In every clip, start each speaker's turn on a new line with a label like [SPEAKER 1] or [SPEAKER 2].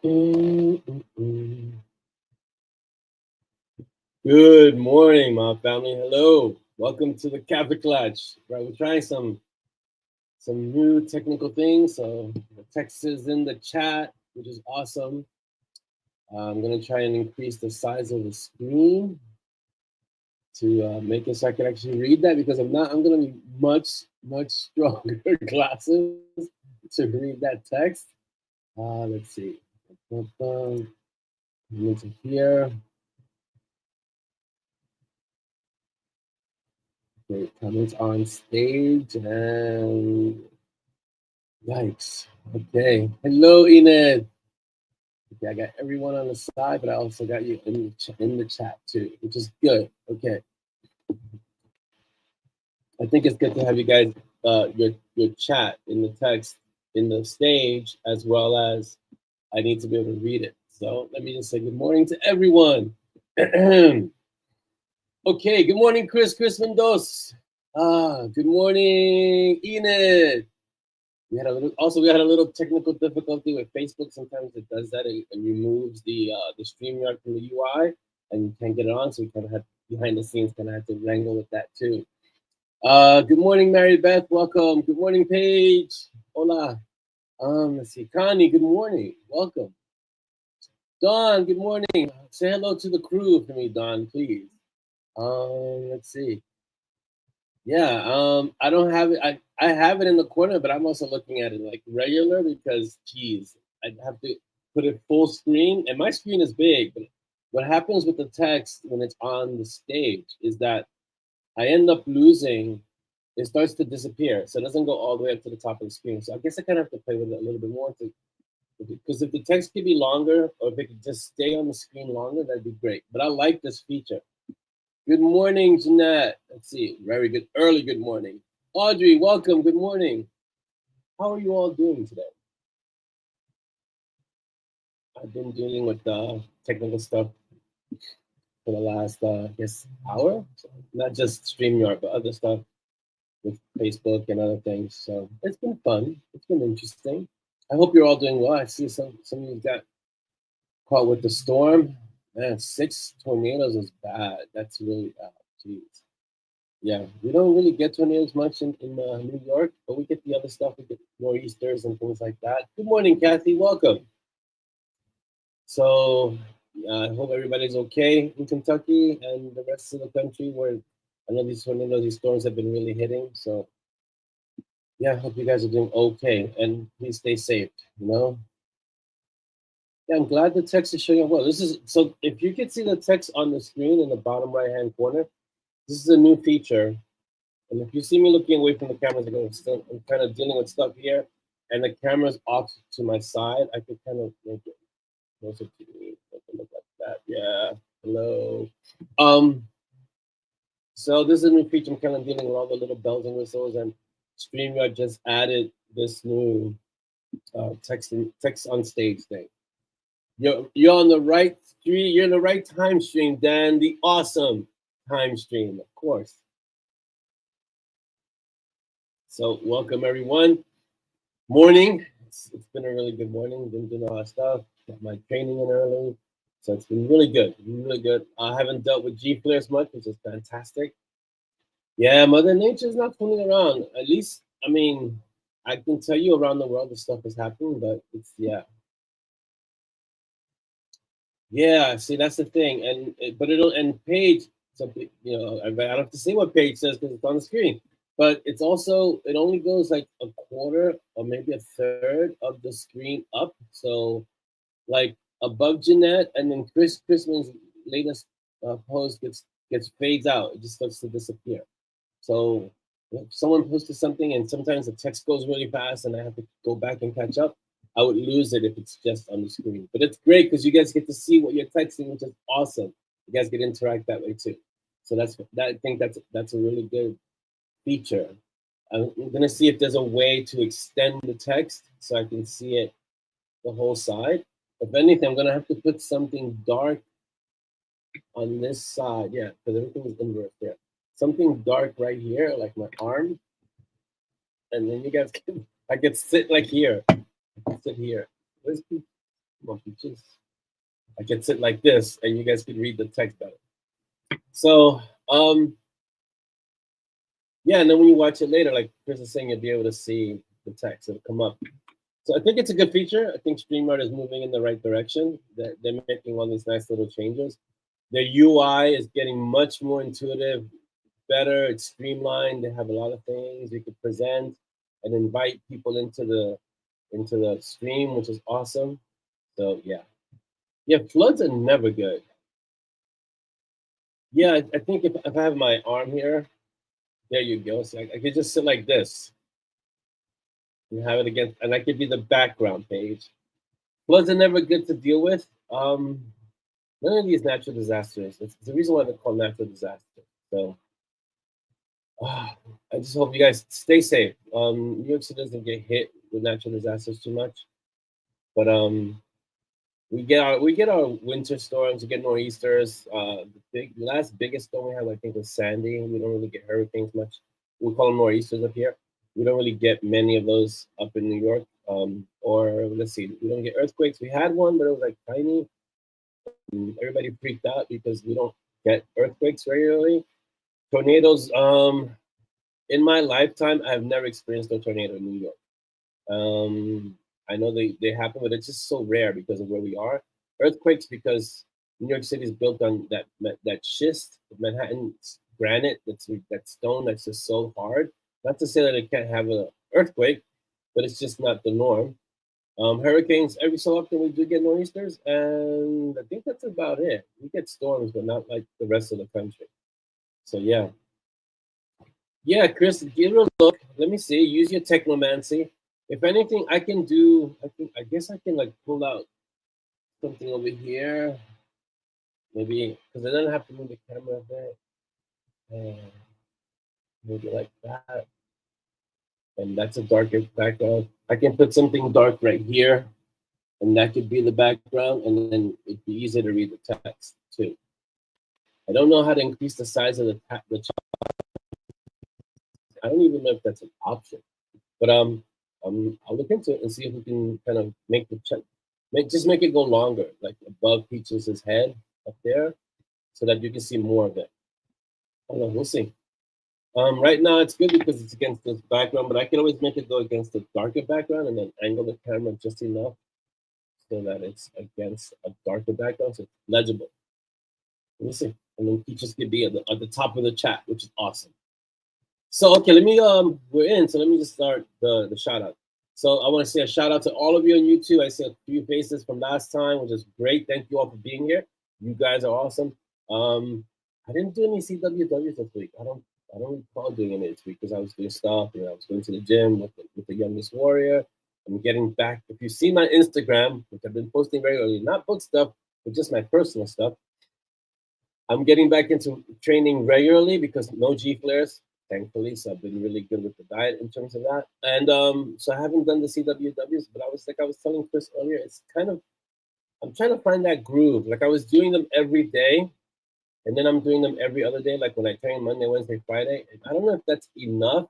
[SPEAKER 1] Good morning, my family. Hello. Welcome to the Kaffeeklatsch. Right, we're trying some new technical things. So the text is in the chat, which is awesome. I'm gonna try and increase the size of the screen to make it so I can actually read that, because if not, I'm gonna need much stronger glasses to read that text. Let's see. Into here. Okay, comments on stage and yikes. Okay. Hello, Enid. Okay, I got everyone on the side, but I also got you in the chat too, which is good. Okay. I think it's good to have you guys your chat in the text in the stage, as well as I need to be able to read it. So let me just say good morning to everyone. Okay, good morning, Chris Mendoza. Good morning, Enid. We had a little technical difficulty with Facebook. Sometimes it does that. It removes the StreamYard from the UI, and you can't get it on. So we kind of had behind the scenes kind of had to wrangle with that too. Good morning, Mary Beth. Welcome. Good morning, Paige. Hola. Let's see, Connie. Good morning. Welcome. Dawn. Good morning. Say hello to the crew for me, Dawn, please. Let's see. Yeah, I don't have it. I have it in the corner, but I'm also looking at it like regular because, geez, I'd have to put it full screen, and my screen is big. But what happens with the text when it's on the stage is that I end up losing. It starts to disappear, so it doesn't go all the way up to the top of the screen. So I guess I kind of have to play with it a little bit more because if the text could be longer, or if it could just stay on the screen longer, that'd be great. But I like this feature. Good morning, Jeanette. Let's see. Very good. Early good morning. Audrey, welcome. Good morning. How are you all doing today? I've been dealing with technical stuff for the last, I guess, hour. So not just StreamYard, but other stuff with Facebook and other things. So it's been fun. It's been interesting. I hope you're all doing well. I see some of you got caught with the storm. Man, 6 tornadoes is bad. That's really bad. Jeez. Yeah, we don't really get tornadoes much in New York, but we get the other stuff. We get nor'easters and things like that. Good morning, Kathy. Welcome. So I hope everybody's okay in Kentucky and the rest of the country, where I know these tornadoes, these storms have been really hitting. So yeah, I hope you guys are doing okay, and please stay safe. Yeah, I'm glad the text is showing up well. This is so. If you can see the text on the screen in the bottom right-hand corner, this is a new feature. And if you see me looking away from the cameras, I'm kind of dealing with stuff here, and the camera's off to my side, I could kind of make it closer to me. Look like that. Yeah. Hello. So this is a new feature. I'm kind of dealing with all the little bells and whistles, and StreamYard just added this new text on stage thing. You're on the right stream. You're in the right time stream, Dan. The awesome time stream, of course. So welcome everyone. Morning. It's been a really good morning. Been doing a lot of stuff. Got my training in early, so it's been really good. Really good. I haven't dealt with G flares much, which is fantastic. Yeah, Mother Nature's not fooling around. At least, I mean, I can tell you around the world this stuff is happening, but it's yeah. See, that's the thing, but it'll Page. Something I don't have to say what Page says because it's on the screen. But it's also, it only goes like a quarter or maybe a third of the screen up. So like above Jeanette, and then Chrisman's latest post gets fades out. It just starts to disappear. So if someone posted something and sometimes the text goes really fast and I have to go back and catch up, I would lose it if it's just on the screen. But it's great because you guys get to see what you're texting, which is awesome. You guys get to interact that way too. So I think that's a really good feature. I'm gonna see if there's a way to extend the text so I can see it the whole side. If anything, I'm gonna have to put something dark on this side. Yeah, because everything is inverted there. Something dark right here, like my arm. And then you guys I could sit like here. Sit here. Where's Come on, peaches. I can sit like this, and you guys can read the text better. So, yeah, and then when you watch it later, like Chris is saying, you'll be able to see the text. It'll come up. So I think it's a good feature. I think StreamYard is moving in the right direction. They're making all these nice little changes. Their UI is getting much more intuitive, better. It's streamlined. They have a lot of things you could present and invite people into the stream, which is awesome. So yeah, floods are never good. Yeah, I think if I have my arm here, there you go. So I could just sit like this and have it against, and that could be the background page. Floods are never good to deal with. None of these natural disasters. It's the reason why they're called natural disasters. So I just hope you guys stay safe. New York City doesn't get hit with natural disasters too much, but we get our winter storms. We get nor'easters. The last biggest storm we had, I think, was Sandy. We don't really get hurricanes much. We call them nor'easters up here. We don't really get many of those up in New York. Or let's see, we don't get earthquakes. We had one, but it was like tiny. Everybody freaked out because we don't get earthquakes regularly. Tornadoes. In my lifetime, I've never experienced a tornado in New York. I know they happen, but it's just so rare because of where we are. Earthquakes, because New York City is built on that schist, Manhattan granite. That stone that's just so hard. Not to say that it can't have an earthquake, but it's just not the norm. Hurricanes, every so often we do get nor'easters, and I think that's about it. We get storms, but not like the rest of the country. So yeah, Chris, give it a look. Let me see. Use your technomancy. If anything, I can do. I guess I can like pull out something over here. Maybe because I don't have to move the camera a bit. Maybe like that. And that's a darker background. I can put something dark right here, and that could be the background, and then it'd be easier to read the text too. I don't know how to increase the size of the I don't even know if that's an option, but I'll look into it and see if we can kind of make the check, make it go longer, like above Peaches' head up there, so that you can see more of it. I don't know, we'll see. Right now it's good because it's against this background, but I can always make it go against the darker background and then angle the camera just enough so that it's against a darker background, so it's legible. Let me see. And then Peaches could be at the top of the chat, which is awesome. So okay, we're in, so let me just start the shout out. So I want to say a shout out to all of you on YouTube. I see a few faces from last time, which is great. Thank you all for being here. You guys are awesome. I didn't do any CWWs this week. I don't recall doing any this week because I was doing stuff. I was going to the gym with the youngest warrior. I'm getting back. If you see my Instagram, which I've been posting regularly, not book stuff, but just my personal stuff, I'm getting back into training regularly because no G flares, thankfully. So I've been really good with the diet in terms of that. And so I haven't done the CWWs, but I was telling Chris earlier, it's kind of, I'm trying to find that groove. Like I was doing them every day, and then I'm doing them every other day, like when I train Monday, Wednesday, Friday. And I don't know if that's enough.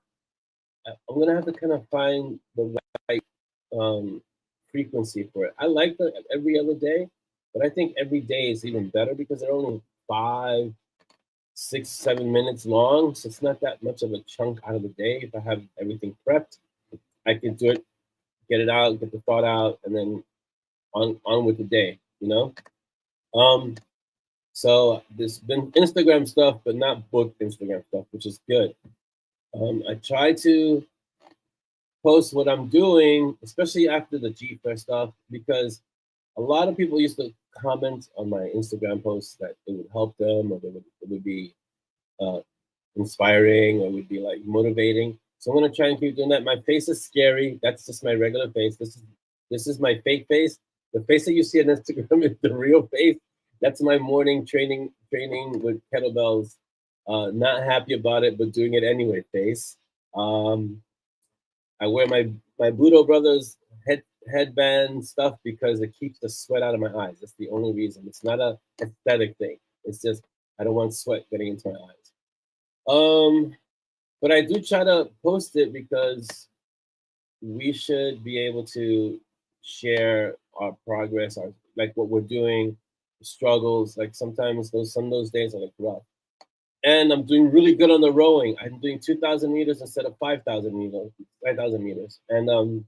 [SPEAKER 1] I'm going to have to kind of find the right frequency for it. I like the every other day, but I think every day is even better because they're only 5, 6, 7 minutes long. So it's not that much of a chunk out of the day. If I have everything prepped, I can do it, get it out, get the thought out, and then on with the day, So there's been Instagram stuff, but not book Instagram stuff, which is good. I try to post what I'm doing, especially after the G-Fair stuff, because a lot of people used to comment on my Instagram posts that it would help them, or it would be inspiring, or it would be like motivating. So I'm gonna try and keep doing that. My face is scary. That's just my regular face. This is my fake face. The face that you see on Instagram is the real face. That's my morning training with kettlebells. Not happy about it, but doing it anyway face. I wear my Budo Brothers headband stuff because it keeps the sweat out of my eyes. That's the only reason. It's not a aesthetic thing. It's just I don't want sweat getting into my eyes. But I do try to post it because we should be able to share our progress, our like what we're doing, struggles. Like sometimes some of those days are like rough. And I'm doing really good on the rowing. I'm doing 2,000 meters instead of 5,000 meters, 5,000 meters. And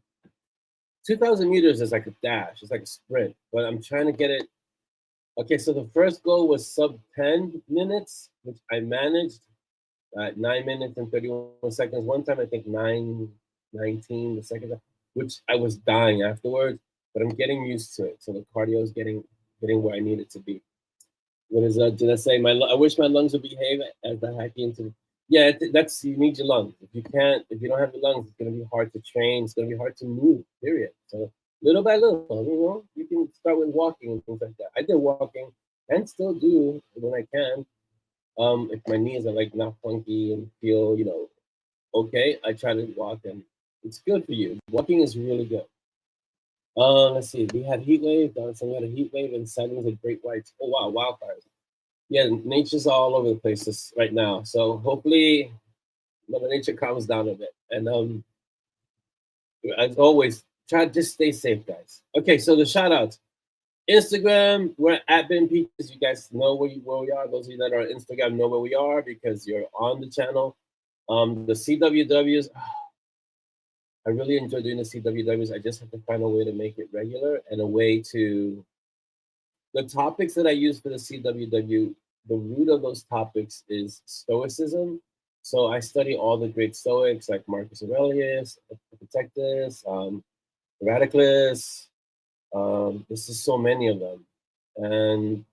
[SPEAKER 1] 2,000 meters is like a dash. It's like a sprint. But I'm trying to get it. Okay, so the first goal was sub 10 minutes, which I managed at 9 minutes and 31 seconds. One time I think 9:19 the second time, which I was dying afterwards. But I'm getting used to it. So the cardio is getting where I need it to be. What is that? Did I say I wish my lungs would behave as I hack into. Yeah, that's you need your lungs. If you don't have your lungs, it's gonna be hard to train. It's gonna be hard to move. Period. So little by little, you can start with walking and things like that. I did walking and still do when I can. If my knees are like not funky and feel okay, I try to walk and it's good for you. Walking is really good. Let's see. We had heat wave. We had a heat wave and sightings of great whites. Oh wow, wildfires. Yeah, nature's all over the place right now. So hopefully, Mother Nature calms down a bit. And as always, try to just stay safe, guys. Okay, so the shout outs. Instagram, we're at Ben Peaches. You guys know where we are. Those of you that are on Instagram know where we are because you're on the channel. The CWWs, I really enjoy doing the CWWs. I just have to find a way to make it regular and a way to. The topics that I use for the CWW, the root of those topics is Stoicism. So I study all the great Stoics like Marcus Aurelius, Epictetus, Radiclus. This is so many of them, and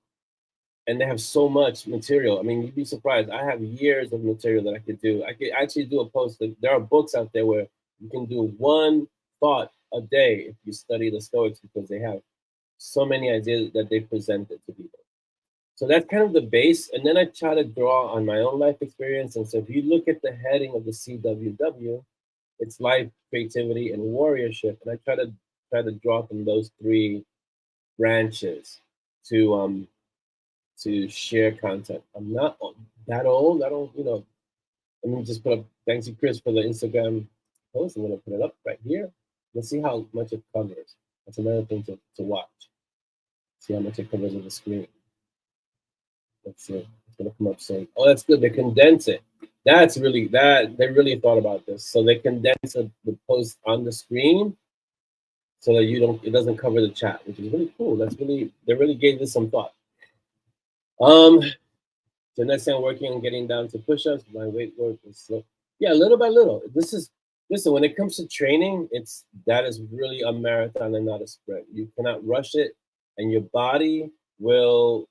[SPEAKER 1] they have so much material. I mean, you'd be surprised. I have years of material that I could do. I could actually do a post. There are books out there where you can do one thought a day if you study the Stoics because they have so many ideas that they presented to people. So that's kind of the base. And then I try to draw on my own life experience. And so if you look at the heading of the CWW, it's life, creativity, and warriorship. And I try to draw from those three branches to share content. I'm not that old. I don't, let me just put up thanks to Chris for the Instagram post. I'm gonna put it up right here. Let's see how much it covers. That's another thing to watch. See how much it covers on the screen. Let's see. It's gonna come up soon. Oh, that's good. They condense it. That's really that they really thought about this. So they condense the post on the screen so that it doesn't cover the chat, which is really cool. They really gave this some thought. So next time I'm working on getting down to push-ups. My weight work is slow. Yeah, little by little. Listen, when it comes to training, that is really a marathon and not a sprint. You cannot rush it, and your body will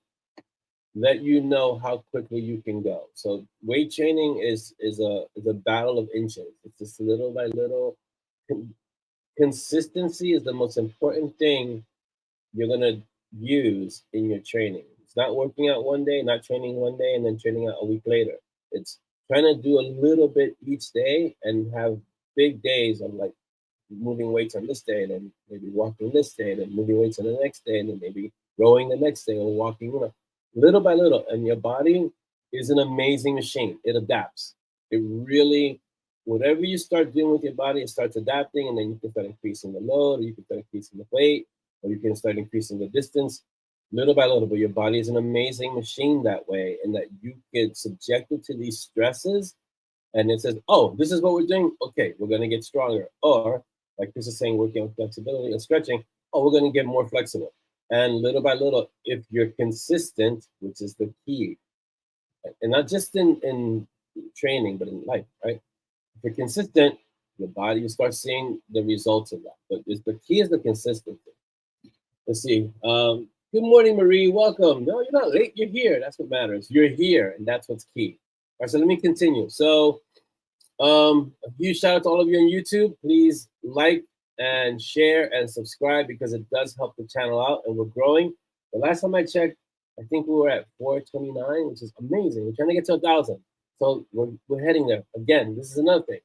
[SPEAKER 1] let you know how quickly you can go. So weight training is a battle of inches. It's just little by little. Consistency is the most important thing you're gonna use in your training. It's not working out one day, not training one day, and then training out a week later. It's trying to do a little bit each day and have big days of like moving weights on this day, and then maybe walking this day, and then moving weights on the next day, and then maybe rowing the next day or walking, little by little. And your body is an amazing machine. It adapts. It really, whatever you start doing with your body, it starts adapting, and then you can start increasing the load, or you can start increasing the weight, or you can start increasing the distance little by little. But your body is an amazing machine that way, and that you get subjected to these stresses, and it says, oh, this is what we're doing. Okay, we're going to get stronger. Or, like Chris is saying, working on flexibility and stretching, oh, we're going to get more flexible. And little by little, if you're consistent, which is the key, and not just in training, but in life, right? If you're consistent, your body, you start seeing the results of that. But the key is the consistency. Let's see. Good morning, Marie. Welcome. No, you're not late. You're here. That's what matters. You're here, and that's what's key. All right, so let me continue. So, a huge shout out to all of you on YouTube. Please like and share and subscribe because it does help the channel out, and we're growing. The last time I checked, I think we were at 429, which is amazing. We're trying to get to 1,000, so we're heading there. Again, this is another thing.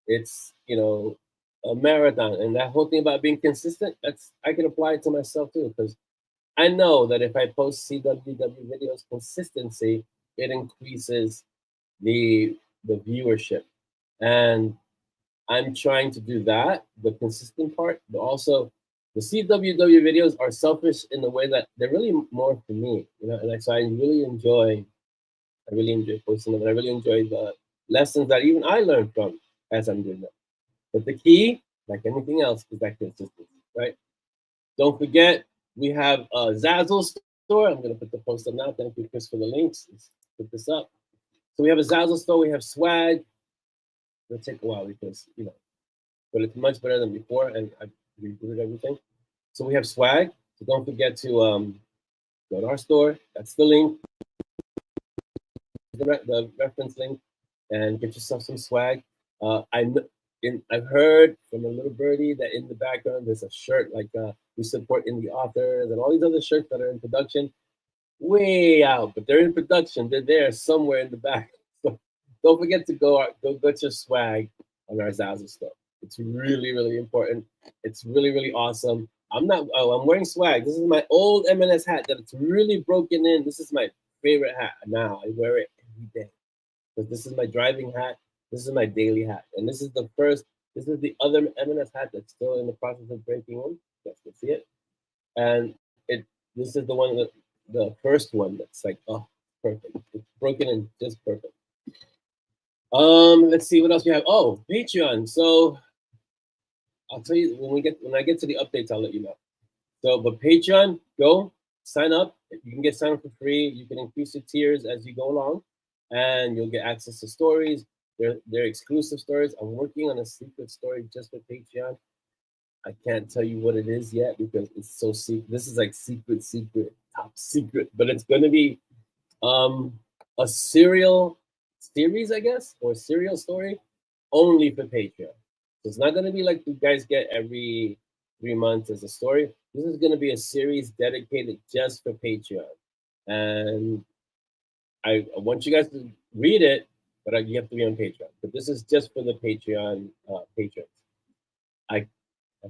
[SPEAKER 1] It's a marathon, and that whole thing about being consistent. I can apply it to myself too, because I know that if I post CWW videos, consistency, it increases the viewership, and I'm trying to do that, the consistent part, but also The CWW videos are selfish in the way that they're really more for me, you know, and like so I really enjoy posting them, and I really enjoy the lessons that even I learned from as I'm doing them. But the key, like anything else, is that consistency, right? Don't forget, we have a Zazzle store. I'm going to put the post up now. Thank you, Chris, for the links. Let's put this up. So we have a Zazzle store. We have swag. It'll take a while because, you know, but it's much better than before, and I rebooted everything. So we have swag. So don't forget to go to our store. That's the link, the reference link, and get yourself some swag. I've heard from a little birdie that in the background there's a shirt like we support indie authors and all these other shirts that are in production, way out, but they're in production. They're there somewhere in the back. So don't forget to go get your swag on our Zazzle store. It's really, really important. It's really, really awesome. I'm not. Oh, I'm wearing swag. This is my old M&S hat that it's really broken in. This is my favorite hat now. I wear it every day because this is my driving hat. This is my daily hat, and this is the first. This is the other M&S hat that's still in the process of breaking in. You guys can see it, and it. This is the one that the first one that's like, oh, perfect. It's broken in just perfect. Let's see what else we have. Oh, Patreon. So I'll tell you when I get to the updates, I'll let you know. So, but Patreon, go sign up. You can get signed up for free. You can increase your tiers as you go along, and you'll get access to stories. They're exclusive stories. I'm working on a secret story just for Patreon. I can't tell you what it is yet because it's so secret. This is like secret, top secret. But it's going to be a serial series, I guess, or serial story only for Patreon. So it's not going to be like you guys get every 3 months as a story. This is going to be a series dedicated just for Patreon. And I want you guys to read it, but you have to be on Patreon. But this is just for the Patreon patrons. I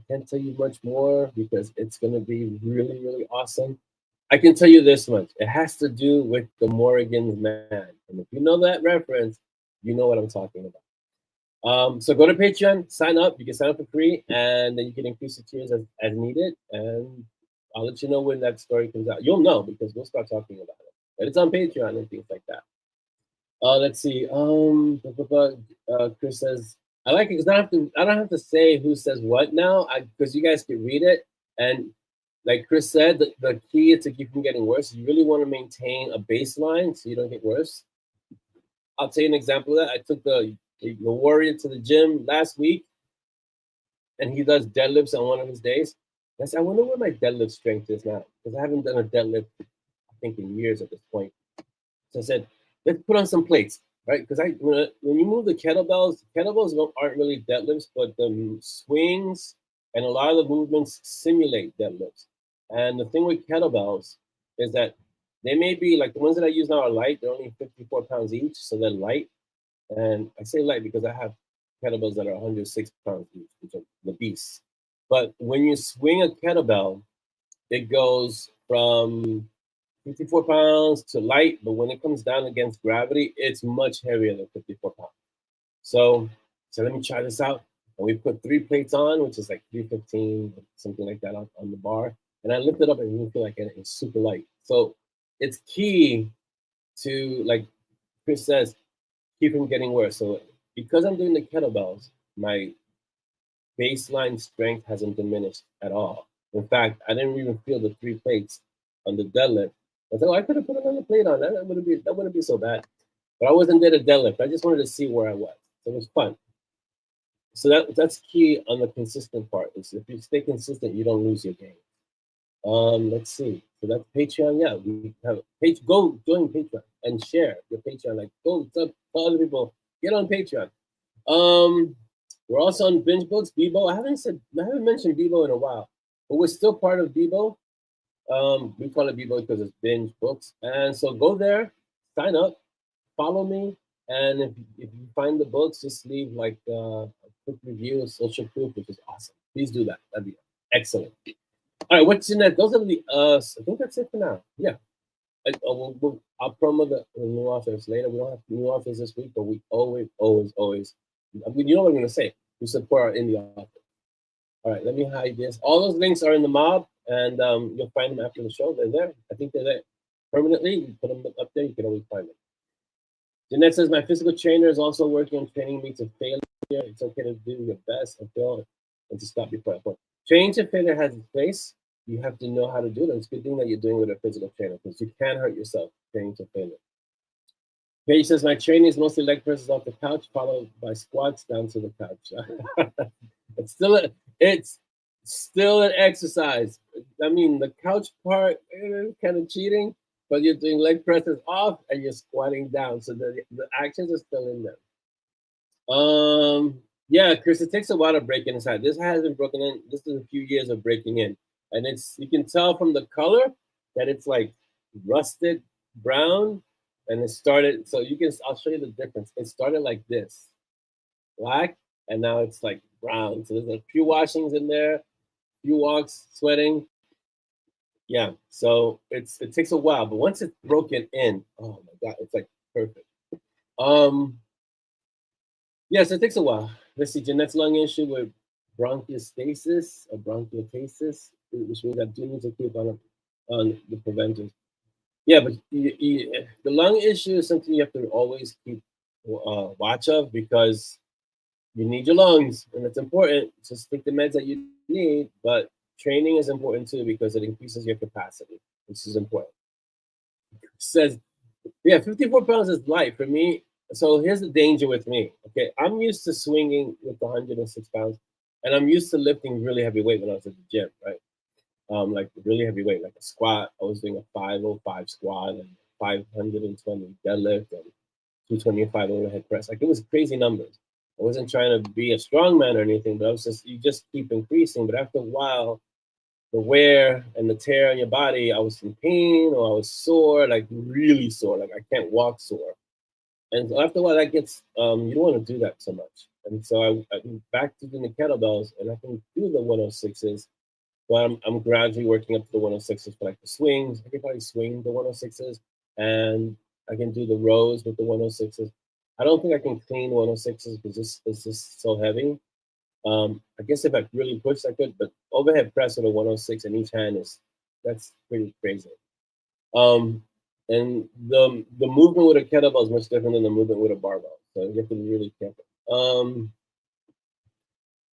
[SPEAKER 1] can't tell you much more because it's going to be really, really awesome. I can tell you this much. It has to do with the Morrigan's man. And if you know that reference, you know what I'm talking about. So go to Patreon, sign up. You can sign up for free, and then you can increase the tiers as needed. And I'll let you know when that story comes out. You'll know because we'll start talking about it. But it's on Patreon and things like that. Let's see. Chris says, I like it because I don't have to say who says what now, because you guys can read it. And like Chris said, the key is to keep from getting worse. You really want to maintain a baseline so you don't get worse. I'll tell you an example of that. I took the warrior to the gym last week, and he does deadlifts on one of his days. I said, I wonder what my deadlift strength is now because I haven't done a deadlift, I think, in years at this point. So I said, let's put on some plates, right? Because when you move the kettlebells aren't really deadlifts, but the swings and a lot of the movements simulate deadlifts. And the thing with kettlebells is that they may be like the ones that I use now are light. They're only 54 pounds each, so they're light. And I say light because I have kettlebells that are 106 pounds each, which are the beasts. But when you swing a kettlebell, it goes from 54 pounds to light, but when it comes down against gravity, it's much heavier than 54 pounds. So let me try this out. And we put 3 plates on, which is like 315, something like that on the bar. And I lift it up and you feel like it's super light. So it's key to, like Chris says, keep from getting worse. So because I'm doing the kettlebells, my baseline strength hasn't diminished at all. In fact, I didn't even feel the 3 plates on the deadlift. I thought, I could have put another plate on. That wouldn't be so bad. But I wasn't there to deadlift. I just wanted to see where I was. So it was fun. So that's key on the consistent part. Is if you stay consistent, you don't lose your game. Let's see. So that's Patreon. Yeah, we have page. Go join Patreon and share your Patreon. Like go tell other people get on Patreon. We're also on Binge Books, Bebo. I haven't mentioned Bebo in a while, but we're still part of Bebo. We call it Bebo because it's Binge Books, and so go there, sign up, follow me, and if you find the books, just leave like a quick review, social proof, which is awesome. Please do that. That'd be excellent. All right, what's in that? Those are the I think that's it for now. Yeah. I'll promo the new authors later. We don't have new authors this week, but we always. I mean, you know what I'm going to say. We support our indie authors. All right, let me hide this. All those links are in the mob, and you'll find them after the show. They're there. I think they're there permanently. You put them up there. You can always find them. Jeanette says, my physical trainer is also working on training me to failure. It's okay to do your best and fail and to stop before I quit. Training to failure has its place. You have to know how to do it. It's a good thing that you're doing with a physical trainer because you can hurt yourself training to failure. Paige says, my training is mostly leg presses off the couch, followed by squats down to the couch. It's still an exercise. I mean, the couch part is kind of cheating, but you're doing leg presses off and you're squatting down. So the actions are still in there. Yeah, Chris, it takes a while to break inside. This hasn't broken in. This is a few years of breaking in. And you can tell from the color that it's like rusted brown. And it started, I'll show you the difference. It started like this, black, and now it's like brown. So there's a few washings in there, few walks, sweating. Yeah, so it takes a while, but once it's broken in, oh my God, it's like perfect. Yes, it takes a while. Let's see, Jeanette's lung issue with bronchiostasis or bronchiotasis, which means I do need to keep on the preventers. Yeah, but the lung issue is something you have to always keep watch of because you need your lungs, and it's important. Just take the meds that you need, but training is important too because it increases your capacity, which is important. It says, yeah, 54 pounds is light for me. So here's the danger with me. Okay, I'm used to swinging with 106 pounds, and I'm used to lifting really heavy weight when I was at the gym, right? Like really heavy weight, like a squat. I was doing a 505 squat and 520 deadlift and 225 overhead press. Like it was crazy numbers. I wasn't trying to be a strong man or anything, but you just keep increasing. But after a while, the wear and the tear on your body, I was in pain or I was sore, like really sore, like I can't walk sore. And so after a while, that gets you don't want to do that so much. And so I'm back to doing the kettlebells, and I can do the 106s. But I'm gradually working up to the 106s for like the swings. I can probably swing the 106s, and I can do the rows with the 106s. I don't think I can clean 106s because it's just so heavy. I guess if I really push, I could, but overhead press with a 106 in each hand that's pretty crazy. And the movement with a kettlebell is much different than the movement with a barbell, so you have to be really careful.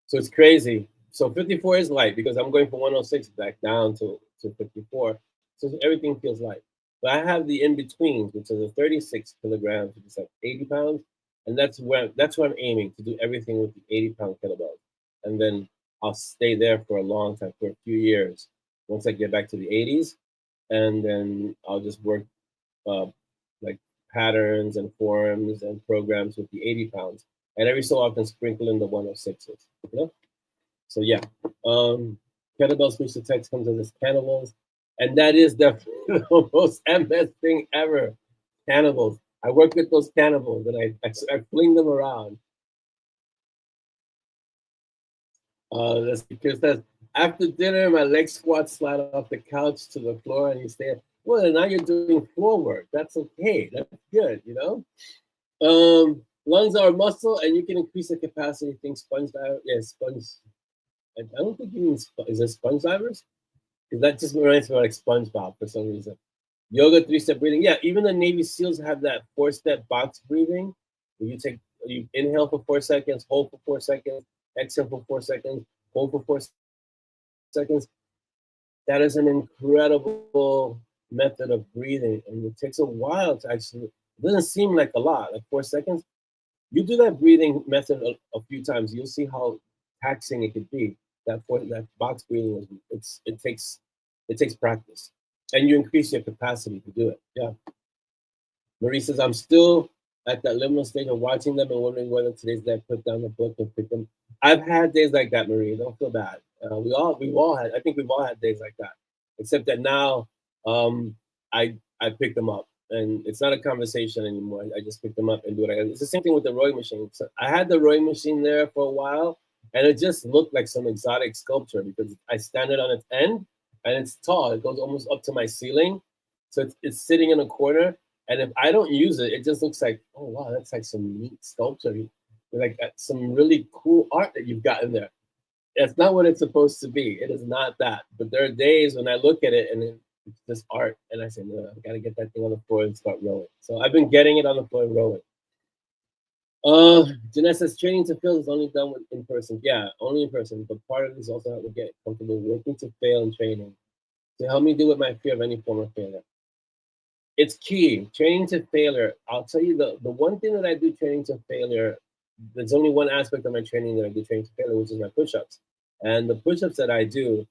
[SPEAKER 1] So it's crazy. So 54 is light because I'm going from 106 back down to 54. So everything feels light. But I have the in-betweens, which is a 36 kilograms, which is like 80 pounds. And that's where I'm aiming to do everything with the 80-pound kettlebells. And then I'll stay there for a long time, for a few years, once I get back to the 80s. And then I'll just work like patterns and forms and programs with the 80 pounds. And every so often sprinkle in the 106s, you know? So yeah, kettlebell speech to text comes in as cannibals, and that is definitely the most MS thing ever. Cannibals. I work with those cannibals, and I fling them around. That's because that's after dinner, my leg squats slide off the couch to the floor, and you say, "Well, now you're doing floor work. That's okay. That's good, you know." Lungs are a muscle, and you can increase the capacity. Think sponge dive. Yeah, sponge. I don't think you mean is it sponge divers? Because that just reminds me of like SpongeBob for some reason. Yoga 3-step breathing. Yeah, even the Navy SEALs have that 4-step box breathing. Where you inhale for 4 seconds, hold for 4 seconds, exhale for 4 seconds, hold for 4 seconds. That is an incredible method of breathing, and it takes a while to actually. It doesn't seem like a lot, like 4 seconds. You do that breathing method a few times, you'll see how taxing it could be. That box breathing it takes practice, and you increase your capacity to do it. Yeah. Marie says, I'm still at that liminal stage of watching them and wondering whether today's day I put down the book and pick them. I've had days like that, Marie. Don't feel bad. We've all had. I think we've all had days like that, except that now I pick them up, and it's not a conversation anymore. I just pick them up and do it. It's the same thing with the rowing machine. So I had the rowing machine there for a while, and it just looked like some exotic sculpture because I stand it on its end, and it's tall. It goes almost up to my ceiling, so it's sitting in a corner. And if I don't use it, it just looks like, oh wow, that's like some neat sculpture, like some really cool art that you've got in there. It's not what it's supposed to be. It is not that. But there are days when I look at it and it's just art, and I say, no, I gotta get that thing on the floor and start rolling. So I've been getting it on the floor and rolling. Jeanette says training to fail is only done in person. Yeah, only in person. But part of it is also how to get comfortable working to fail in training to help me deal with my fear of any form of failure. It's key. Training to failure. I'll tell you the one thing that I do training to failure, there's only one aspect of my training that I do training to failure, which is my push-ups. And the push-ups that I do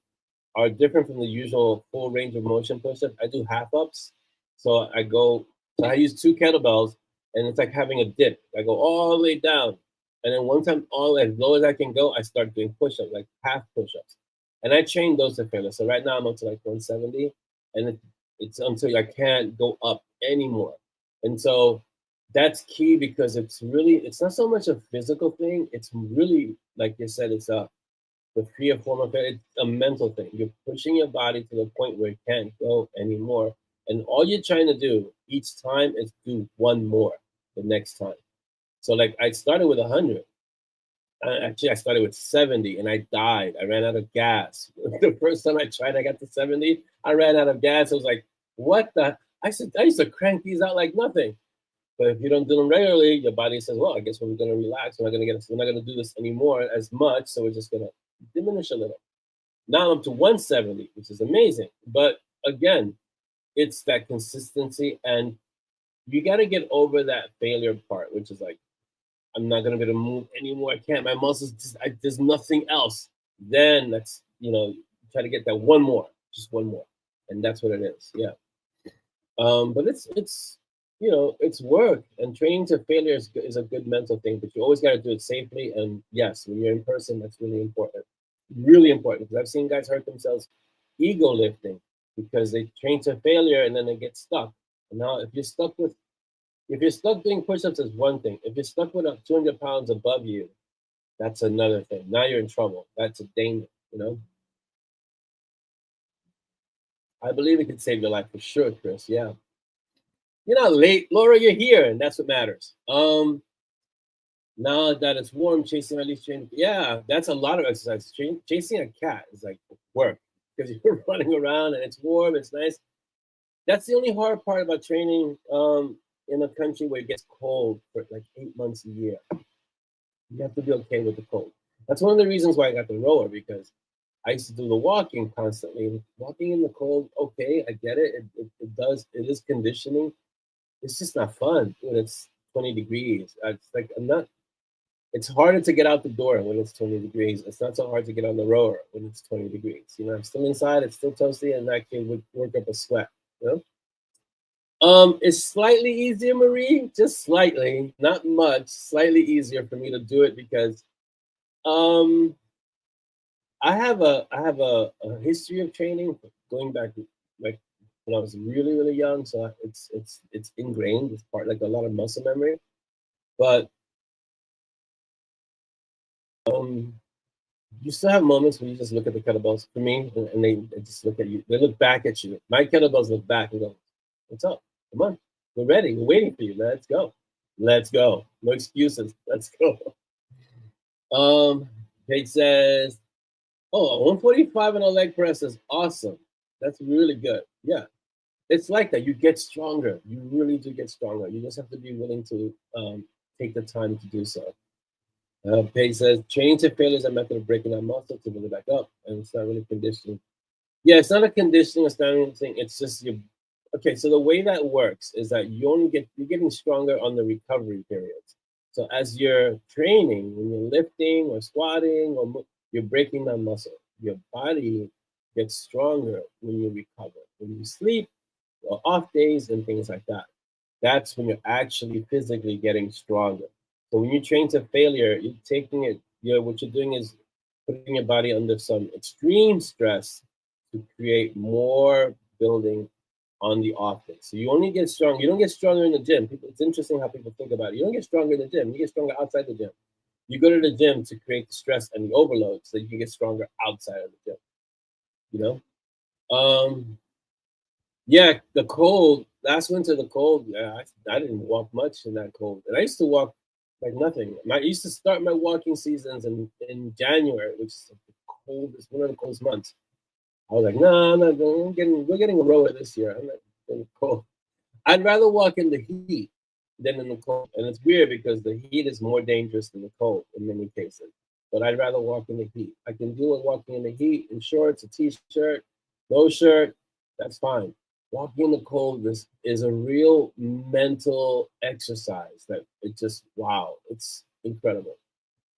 [SPEAKER 1] are different from the usual full range of motion push-ups. I do half-ups. So I use two kettlebells, and it's like having a dip. I go all the way down. And then once I'm all as low as I can go, I start doing push-ups, like half push-ups. And I train those to failure. So right now I'm up to like 170, and it's until I can't go up anymore. And so that's key because it's not so much a physical thing. It's really, like you said, it's the fear form of it. It's a mental thing. You're pushing your body to the point where it can't go anymore. And all you're trying to do each time is do one more the next time. So like I started with 100. Actually, I started with 70 and I died. I ran out of gas. The first time I tried, I got to 70. I ran out of gas. I was like, what the? I used to crank these out like nothing. But if you don't do them regularly, your body says, well, I guess we're going to relax. We're not going to do this anymore as much. So we're just going to diminish a little. Now I'm up to 170, which is amazing. But again, it's that consistency. And you got to get over that failure part, which is like, I'm not gonna be able to move anymore. I can't. My muscles there's nothing else. Then try to get that one more, just one more, and that's what it is. Yeah. But it's work, and training to failure is a good mental thing. But you always got to do it safely. And yes, when you're in person, that's really important. Really important because I've seen guys hurt themselves ego lifting because they train to failure and then they get stuck. And now if you're stuck doing push-ups is one thing. If you're stuck with 200 pounds above you, that's another thing. Now you're in trouble. That's a danger. I believe it could save your life for sure, Chris. Yeah. You're not late. Laura, you're here, and that's what matters. Now that it's warm, chasing at least train. Yeah, that's a lot of exercise. Chasing a cat is like work because you're running around and it's warm, it's nice. That's the only hard part about training in a country where it gets cold for like 8 months a year. You have to be okay with the cold. That's one of the reasons why I got the rower because I used to do the walking constantly. Walking in the cold, okay, I get it. It is conditioning. It's just not fun when it's 20 degrees. It's like it's harder to get out the door when it's 20 degrees. It's not so hard to get on the rower when it's 20 degrees. I'm still inside, it's still toasty, and that can work up a sweat. It's slightly easier, Marie, just slightly, not much, slightly easier for me to do it because I have a history of training going back like when I was really, really young. So it's ingrained. It's part like a lot of muscle memory. But you still have moments where you just look at the kettlebells for me and they just look at you. They look back at you. My kettlebells look back and go, what's up? Come on. We're ready. We're waiting for you. Let's go. Let's go. No excuses. Let's go. Paige says, oh, 145 on a leg press is awesome. That's really good. Yeah. It's like that. You get stronger. You really do get stronger. You just have to be willing to take the time to do so. Paige says, training to failure is a method of breaking down muscle to build it back up. And it's not really conditioning. Yeah, it's not a conditioning or standing thing. It's just okay, so the way that works is that you're getting stronger on the recovery periods. So as you're training, when you're lifting or squatting, you're breaking down muscle. Your body gets stronger when you recover. When you sleep, or off days, and things like that. That's when you're actually physically getting stronger. So when you train to failure, you're taking it. What you're doing is putting your body under some extreme stress to create more building on the off day. So you only get strong. You don't get stronger in the gym. It's interesting how people think about it. You don't get stronger in the gym. You get stronger outside the gym. You go to the gym to create the stress and the overload so you can get stronger outside of the gym. Yeah, the cold. Last winter, the cold. Yeah, I didn't walk much in that cold, and I used to walk like nothing. I used to start my walking seasons in January, which is coldest, one of the coldest months. I was like, no, no, no, we're getting a rower this year. I'm not getting cold. I'd rather walk in the heat than in the cold. And it's weird because the heat is more dangerous than the cold in many cases. But I'd rather walk in the heat. I can deal with walking in the heat in shorts, a t-shirt, no shirt. That's fine. Walking in the cold is a real mental exercise that it just, wow, it's incredible.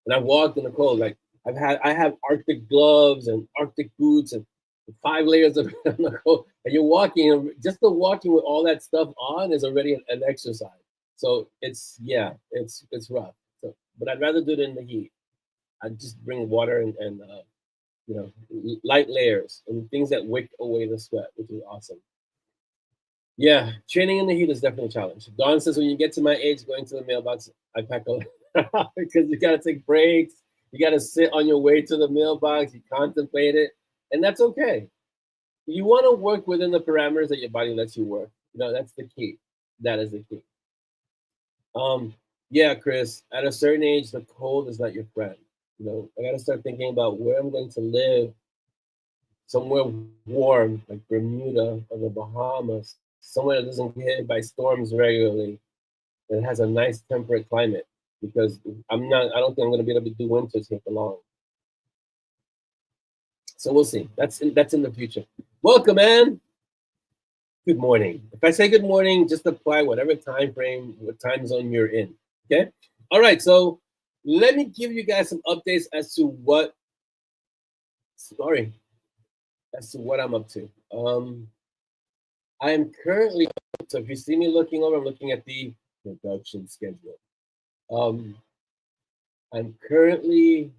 [SPEAKER 1] And I've walked in the cold. Like I have Arctic gloves and Arctic boots and 5 layers of the cold. And you're walking, and just the walking with all that stuff on is already an exercise. So it's it's rough. So, but I'd rather do it in the heat. I'd just bring water and you know, light layers and things that wick away the sweat, which is awesome. Yeah, training in the heat is definitely a challenge. Dawn says, when you get to my age, going to the mailbox, I pack a because you got to take breaks. You got to sit on your way to the mailbox. You contemplate it, and that's okay. You want to work within the parameters that your body lets you work. You know, that's the key. That is the key. Um, yeah, Chris. At a certain age, the cold is not your friend. You know, I got to start thinking about where I'm going to live, somewhere warm, like Bermuda or the Bahamas, somewhere that doesn't get hit by storms regularly, that has a nice temperate climate. Because I don't think I'm going to be able to do winters here for long. So we'll see. That's in the future. Welcome, man. Good morning. If I say good morning, just apply whatever time frame, what time zone you're in. Okay. All right. So let me give you guys some updates as to what. Sorry, as to what I'm up to. I am currently. So if you see me looking over, I'm looking at the production schedule. I'm currently.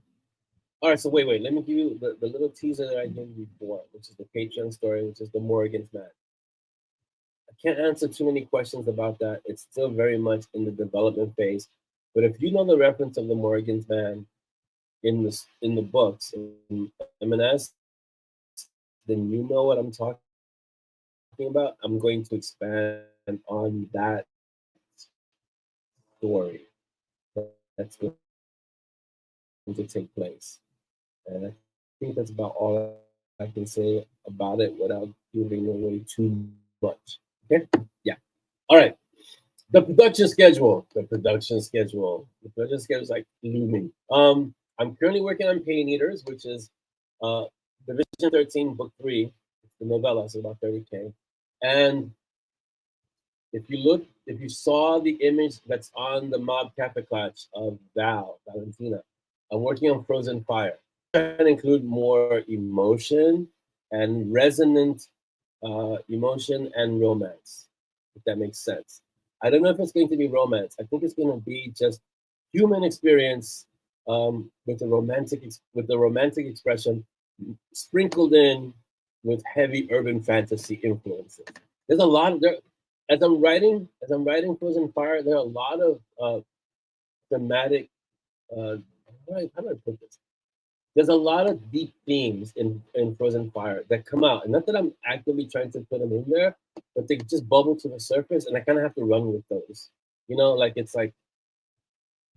[SPEAKER 1] All right. So wait. Let me give you the little teaser that I gave you before, which is the Patreon story, which is the Morgan's man. I can't answer too many questions about that. It's still very much in the development phase. But if you know the reference of the Morgan's man in the books in M&S, then you know what I'm talking about. I'm going to expand on that story that's going to take place. And I think that's about all I can say about it without giving away too much. Okay? Yeah. All right. The production schedule. The production schedule. The production schedule is like looming. I'm currently working on Pain Eaters, which is Division 13, Book 3. It's the novella, so about 30K. And if you saw the image that's on the MoB Kaffeeklatsch of Valentina, I'm working on Frozen Fire. I'm trying to include more emotion and resonant emotion and romance, if that makes sense. I don't know if it's going to be romance. I think it's going to be just human experience with the romantic expression sprinkled in with heavy urban fantasy influences. There's a lot of there. As I'm writing Frozen Fire, there are a lot of thematic. How do I put this? There's a lot of deep themes in Frozen Fire that come out, and not that I'm actively trying to put them in there, but they just bubble to the surface, and I kind of have to run with those. You know, like it's like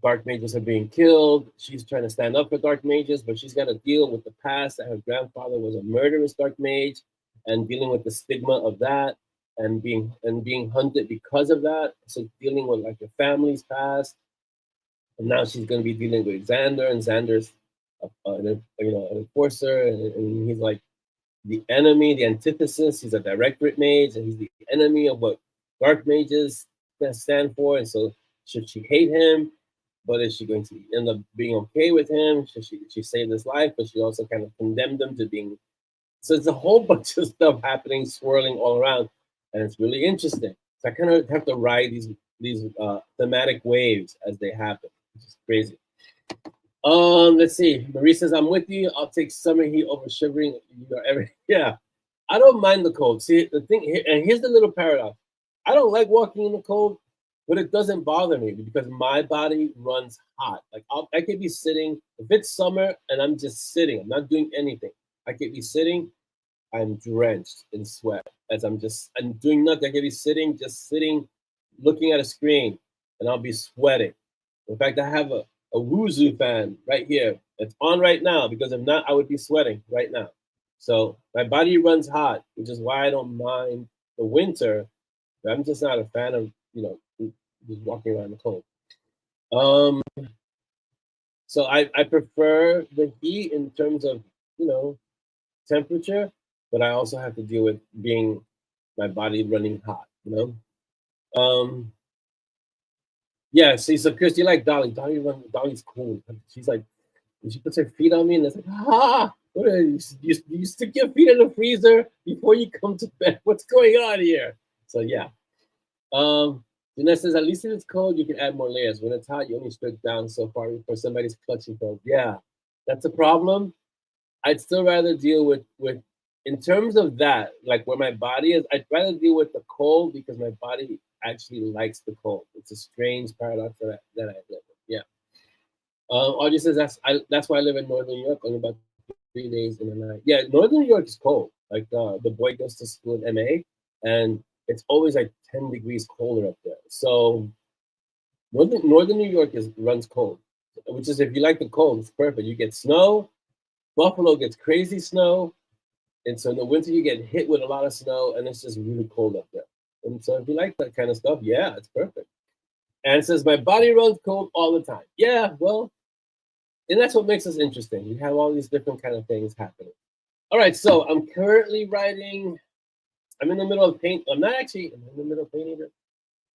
[SPEAKER 1] dark mages are being killed. She's trying to stand up for dark mages, but she's got to deal with the past that her grandfather was a murderous dark mage, and dealing with the stigma of that, and being hunted because of that. So dealing with like her family's past, and now she's going to be dealing with Xander, and Xander's an enforcer, and he's like the enemy, the antithesis. He's a directorate mage, and he's the enemy of what dark mages stand for. And so, should she hate him? But is she going to end up being okay with him? Should she save his life? But she also kind of condemned him to being. So it's a whole bunch of stuff happening, swirling all around, and it's really interesting. So I kind of have to ride these thematic waves as they happen, which is crazy. Let's see. Marie says, I'm with you. I'll take summer heat over shivering. Yeah. I don't mind the cold. See, the thing here, and here's the little paradox. I don't like walking in the cold, but it doesn't bother me because my body runs hot. Like I could be sitting, if it's summer and I'm just sitting, I'm not doing anything. I could be sitting, I'm drenched in sweat as I'm doing nothing. I could be just sitting, looking at a screen, and I'll be sweating. In fact, I have a Wuzu fan right here. It's on right now because if not, I would be sweating right now. So my body runs hot, which is why I don't mind the winter. But I'm just not a fan of just walking around the cold. Um, so I prefer the heat in terms of you know temperature, but I also have to deal with being my body running hot. Yeah. See, so Chris, you like Dolly? Dolly's cool. She's like, when she puts her feet on me, and it's like, ah, what are you stick your feet in the freezer before you come to bed? What's going on here? So yeah. Jeanette says, at least if it's cold, you can add more layers. When it's hot, you only strip down so far before somebody's clutching cold. Yeah, that's a problem. I'd still rather deal with in terms of that, like where my body is. I'd rather deal with the cold because my body actually likes the cold. It's a strange paradox that I live with. Yeah. Audrey says that's why I live in Northern New York, only about 3 days in a night. Yeah, Northern New York is cold. Like the boy goes to school in MA, and it's always like 10 degrees colder up there. So Northern New York runs cold, which is if you like the cold, it's perfect. You get snow. Buffalo gets crazy snow, and so in the winter you get hit with a lot of snow, and it's just really cold up there. And so if you like that kind of stuff, yeah, it's perfect. And it says my body runs cold all the time. Yeah, well, and that's what makes us interesting. We have all these different kind of things happening. All right, so I'm currently writing. I'm in the middle of paint. I'm not actually. I'm in the middle of Paint Eater.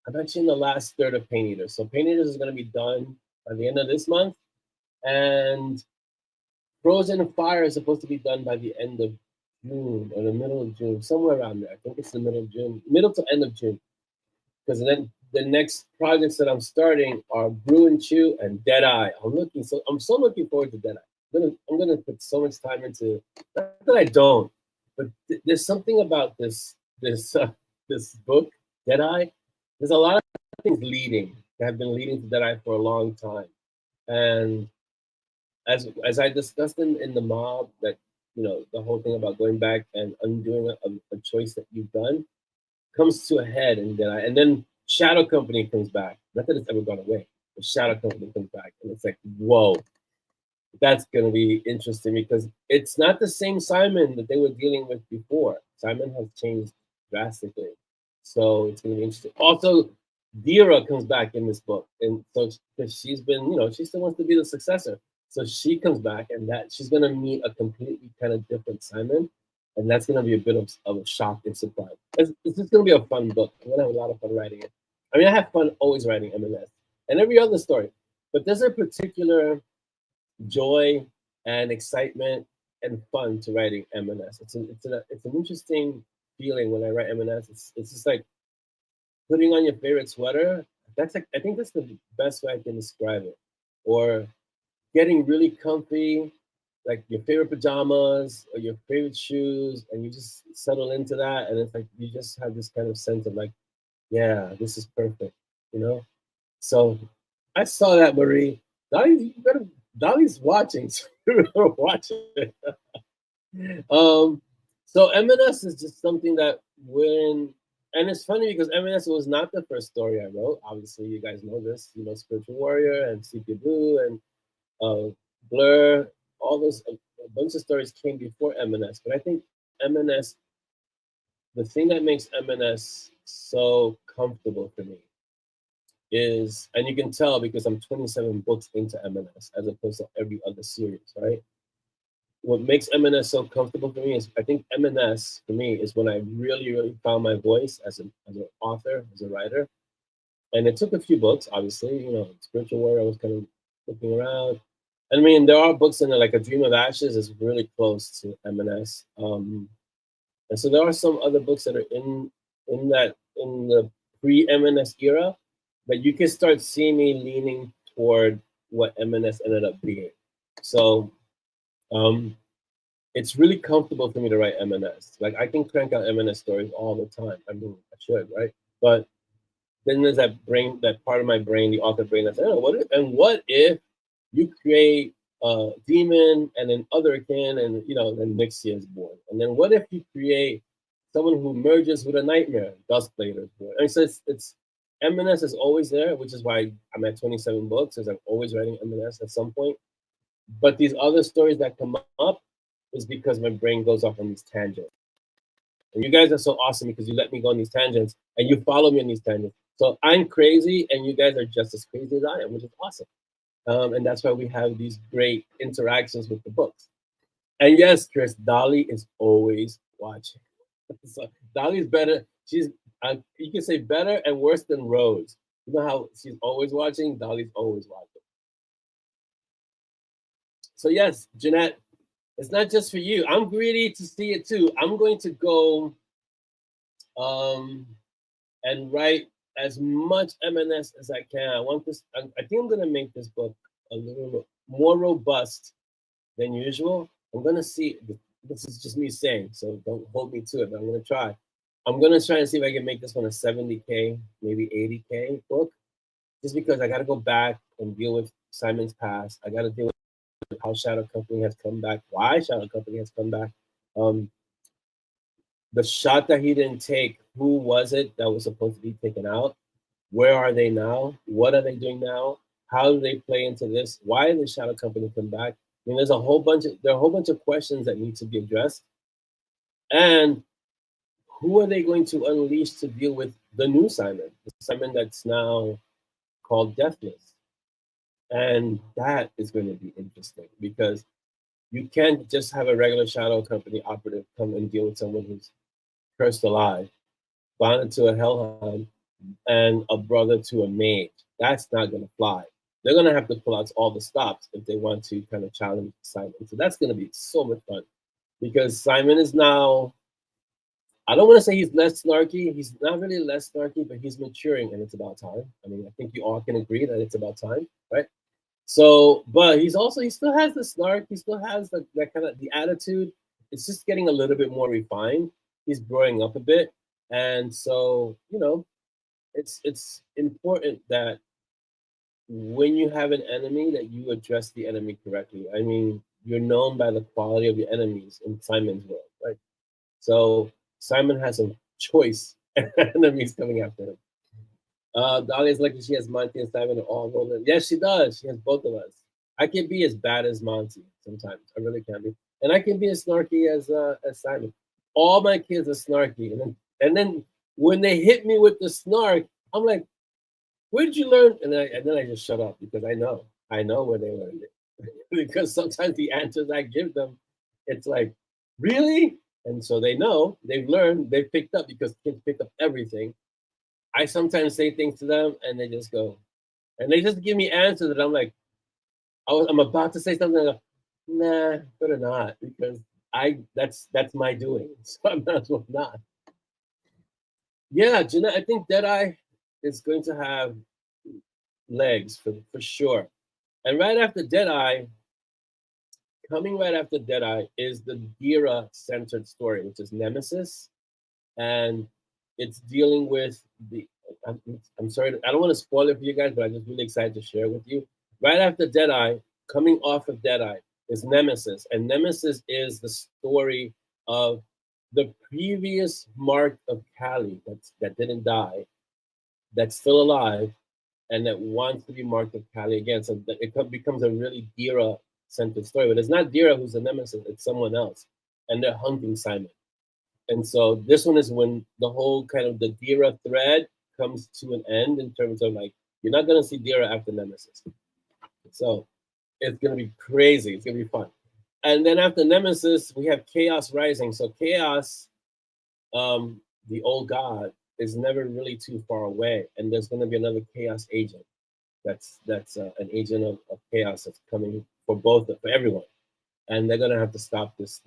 [SPEAKER 1] I'm actually in the last third of Paint Eaters. So Paint Eaters is going to be done by the end of this month, and Frozen Fire is supposed to be done by the end of June or the middle of June, somewhere around there. I think it's the middle of June, middle to end of June. Because then the next projects that I'm starting are Brew and Chew and Deadeye. I'm so looking forward to Deadeye. I'm gonna put so much time into. Not that I don't, but there's something about this book Deadeye. There's a lot of things that have been leading to Deadeye for a long time, and as I discussed in the mob, that the whole thing about going back and undoing a choice that you've done comes to a head, and then Shadow Company comes back. Not that it's ever gone away, but Shadow Company comes back, and it's like, whoa, that's gonna be interesting because it's not the same Simon that they were dealing with before. Simon has changed drastically, so it's gonna be interesting. Also, Dira comes back in this book, and so because she's been, she still wants to be the successor, so she comes back, and that she's gonna meet a completely kind of different Simon, and that's gonna be a bit of a shock and surprise. It's just gonna be a fun book. I'm gonna have a lot of fun writing it. I mean, I have fun always writing M&S and every other story, but there's a particular joy and excitement and fun to writing M&S. It's an interesting feeling when I write M&S. It's just like putting on your favorite sweater. I think that's the best way I can describe it. Or getting really comfy, like your favorite pajamas or your favorite shoes, and you just settle into that, and it's like you just have this kind of sense of like, yeah, this is perfect, you know. So I saw that, Marie. Dolly's watching. So you're watching it. So M&S is just something that and it's funny because M&S was not the first story I wrote. Obviously, you guys know this. Spiritual Warrior and Sepia Blue and Blur. All those a bunch of stories came before M&S. But I think M&S, the thing that makes M&S so comfortable for me is, and you can tell because I'm 27 books into M&S as opposed to every other series, right? What makes M&S so comfortable for me is I think M&S for me is when I really, really found my voice as an author, as a writer. And it took a few books, obviously. Spiritual Warrior, I was kind of looking around. I mean, there are books in there, like A Dream of Ashes is really close to M&S. And so there are some other books that are in the pre-M&S era, but you can start seeing me leaning toward what M&S ended up being. So it's really comfortable for me to write M&S. Like I can crank out M&S stories all the time. I mean, I should, right? But then there's that part of my brain, the author brain, that's, oh, what if you create a demon and an otherkin, and then Nixia is born, and then what if you create someone who merges with a nightmare, Duskblade is born, and so it's M&S is always there, which is why I'm at 27 books, because I'm always writing M&S at some point. But these other stories that come up is because my brain goes off on these tangents. And you guys are so awesome because you let me go on these tangents and you follow me on these tangents. So I'm crazy and you guys are just as crazy as I am, which is awesome. And that's why we have these great interactions with the books. And yes, Chris, Dolly is always watching. So Dolly's better. She's you can say better and worse than Rose. You know how she's always watching? Dolly's always watching. So yes, Jeanette, it's not just for you. I'm greedy to see it too. I'm going to go um, and write as much M&S as I can. I want this. I think I'm going to make this book a little more robust than usual. I'm going to see. This is just me saying, so don't hold me to it. But I'm going to try. I'm going to try and see if I can make this one a 70K, maybe 80K book, just because I got to go back and deal with Simon's past. I got to deal with how Shadow Company has come back, why Shadow Company has come back. The shot that he didn't take, who was it that was supposed to be taken out? Where are they now? What are they doing now? How do they play into this? Why did the Shadow Company come back? I mean, there are a whole bunch of questions that need to be addressed. And who are they going to unleash to deal with the new Simon, the Simon that's now called Deathless? And that is going to be interesting because you can't just have a regular Shadow Company operative come and deal with someone who's cursed alive, bonded to a hellhound, and a brother to a mage. That's not going to fly. They're going to have to pull out all the stops if they want to kind of challenge Simon. So that's going to be so much fun because Simon is now, I don't want to say he's less snarky. He's not really less snarky, but he's maturing and it's about time. I mean, I think you all can agree that it's about time, right? So, but he still has the snark. He still has that kind of the attitude. It's just getting a little bit more refined. He's growing up a bit. And so, it's important that when you have an enemy that you address the enemy correctly. I mean, you're known by the quality of your enemies in Simon's world, right? So Simon has a choice enemies coming after him. Dahlia's lucky she has Monty and Simon all rolling. Yes, she does. She has both of us. I can be as bad as Monty sometimes. I really can be, and I can be as snarky as Simon. All my kids are snarky, and then when they hit me with the snark, I'm like, "Where did you learn?" And then I just shut up because I know where they learned it. Because sometimes the answers I give them, it's like, really, and so they know they've learned, they've picked up because kids pick up everything. I sometimes say things to them and they just go, and they just give me answers that I'm like, I'm about to say something. Like, nah, better not, because that's my doing. So I might as well not. Yeah, Jeanette, I think Deadeye is going to have legs for sure. And right after Deadeye, coming right after Deadeye is the Gira centered story, which is Nemesis, and it's dealing with the. I'm sorry, I don't want to spoil it for you guys, but I'm just really excited to share with you. Right after Deadeye, coming off of Deadeye, is Nemesis, and Nemesis is the story of the previous Mark of Cali that didn't die, that's still alive, and that wants to be Mark of Cali again. So it becomes a really Dira centered story, but it's not Dira who's the Nemesis; it's someone else, and they're hunting Simon. And so this one is when the whole kind of the Dira thread comes to an end in terms of like you're not gonna see Dira after Nemesis. So it's gonna be crazy. It's gonna be fun. And then after Nemesis, we have Chaos Rising. So Chaos, the old god, is never really too far away, and there's gonna be another Chaos agent. That's an agent of Chaos that's coming for everyone, and they're gonna have to stop this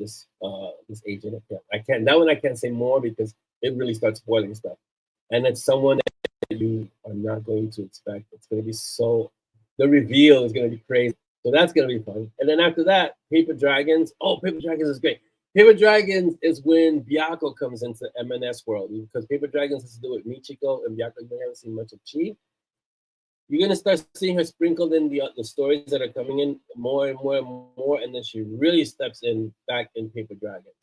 [SPEAKER 1] agent of Chaos. I can't say more because it really starts spoiling stuff, and it's someone that you are not going to expect. It's gonna be the reveal is gonna be crazy. So that's gonna be fun. And then after that, Paper Dragons. Oh, Paper Dragons is great. Paper Dragons is when Byakko comes into M&S World, because Paper Dragons has to do with Michiko and Byakko. You haven't seen much of Chi. You're gonna start seeing her sprinkled in the stories that are coming in more and more and more, and then she really steps in back in Paper Dragons.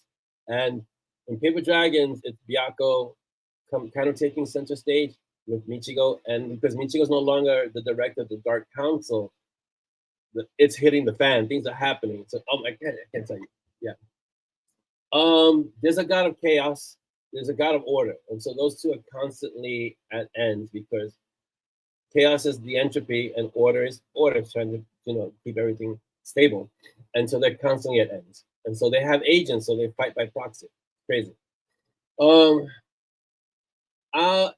[SPEAKER 1] And in Paper Dragons, it's Byakko kind of taking center stage, with Michigo, and because Michigo's no longer the director of the Dark Council, it's hitting the fan. Things are happening. So I can't tell you. Yeah. There's a god of chaos. There's a god of order, and so those two are constantly at ends because chaos is the entropy and order is order, trying to keep everything stable, and so they're constantly at ends, and so they have agents, so they fight by proxy. Crazy. Um,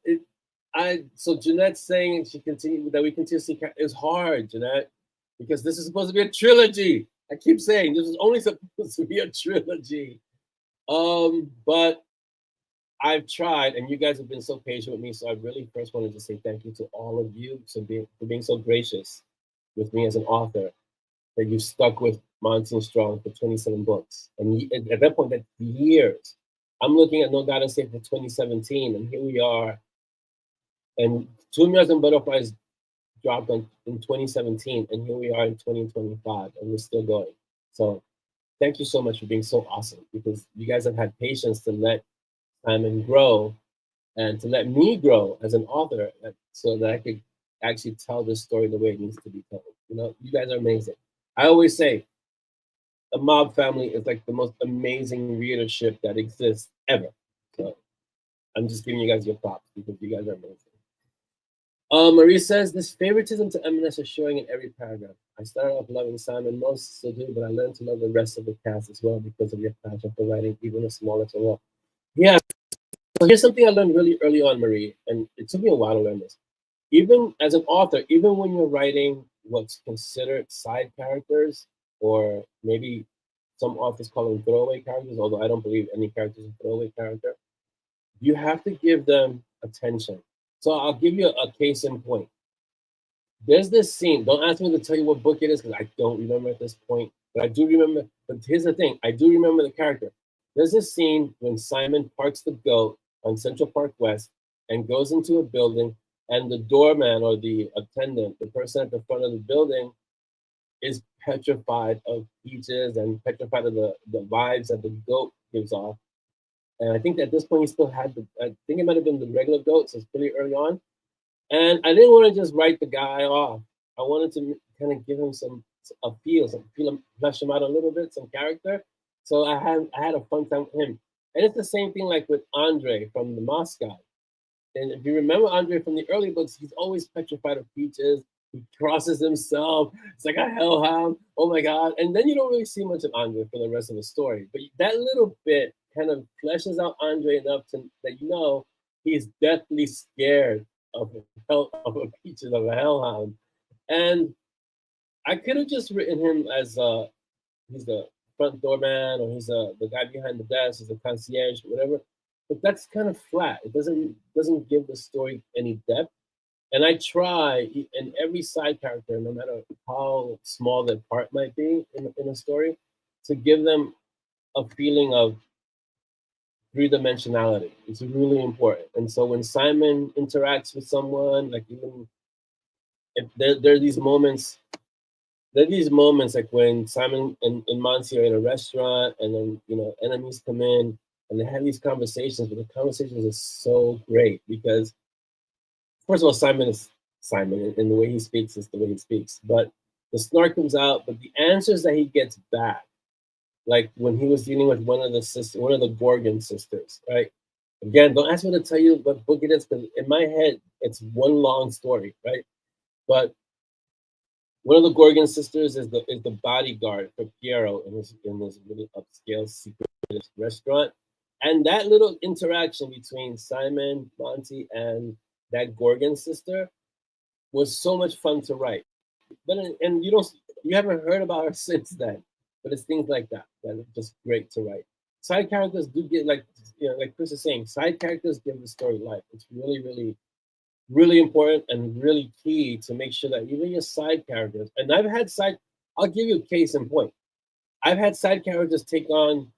[SPEAKER 1] it, so Jeanette's saying she continued that we continue to see it's hard, Jeanette, because this is supposed to be a trilogy. I keep saying this is only supposed to be a trilogy. But I've tried, and you guys have been so patient with me. So I really first wanted to say thank you to all of you for being so gracious with me as an author, that you stuck with Monty Strong for 27 books. And at that point, that's years. I'm looking at No God is Safe for 2017, and here we are. And Two Mirrors and Butterflies dropped in 2017, and here we are in 2025, and we're still going. So thank you so much for being so awesome, because you guys have had patience to let Simon grow and to let me grow as an author, so that I could actually tell this story the way it needs to be told. You guys are amazing. I always say the MoB family is like the most amazing readership that exists ever. So I'm just giving you guys your props because you guys are amazing. Marie says, this favoritism to M&S is showing in every paragraph. I started off loving Simon, most still do, but I learned to love the rest of the cast as well because of your passion for writing even a smaller role. Yeah, so here's something I learned really early on, Marie, and it took me a while to learn this. Even as an author, even when you're writing what's considered side characters, or maybe some authors call them throwaway characters, although I don't believe any character is a throwaway character, you have to give them attention. So I'll give you a case in point. There's this scene. Don't ask me to tell you what book it is because I don't remember at this point. But I do remember. But here's the thing. I do remember the character. There's this scene when Simon parks the goat on Central Park West and goes into a building, and the doorman or the attendant, the person at the front of the building, is petrified of Peaches and petrified of the vibes that the goat gives off. And I think at this point he still had I think it might have been the regular goat, so it's pretty early on. And I didn't want to just write the guy off. I wanted to kind of give him a feel, flesh him out a little bit, some character. So I had a fun time with him. And it's the same thing like with Andre from the Moss Guy. And if you remember Andre from the early books, he's always petrified of Peaches. He crosses himself. It's like a hellhound. Oh my God. And then you don't really see much of Andre for the rest of the story. But that little bit kind of fleshes out Andre enough that he's deathly scared of a Peaches, of a hellhound. And I could have just written him as he's the front doorman, or he's the guy behind the desk, he's the concierge, whatever. But that's kind of flat. It doesn't give the story any depth. And I try in every side character, no matter how small their part might be in a story, to give them a feeling of three-dimensionality. It's really important. And so when Simon interacts with someone, like even if there are these moments like when Simon and Monty are in a restaurant, and then enemies come in and they have these conversations, but the conversations are so great because, first of all, Simon is Simon, and the way he speaks is the way he speaks. But the snark comes out, but the answers that he gets back, like when he was dealing with one of the Gorgon sisters, right? Again, don't ask me to tell you what book it is, because in my head, it's one long story, right? But one of the Gorgon sisters is the bodyguard for Piero in this really upscale secret restaurant. And that little interaction between Simon, Monty, and that Gorgon sister was so much fun to write. But you haven't heard about her since then. But it's things like that are just great to write. Side characters do get, like Chris is saying, side characters give the story life. It's really, really, really important and really key to make sure that even your side characters, and I'll give you a case in point. I've had side characters take on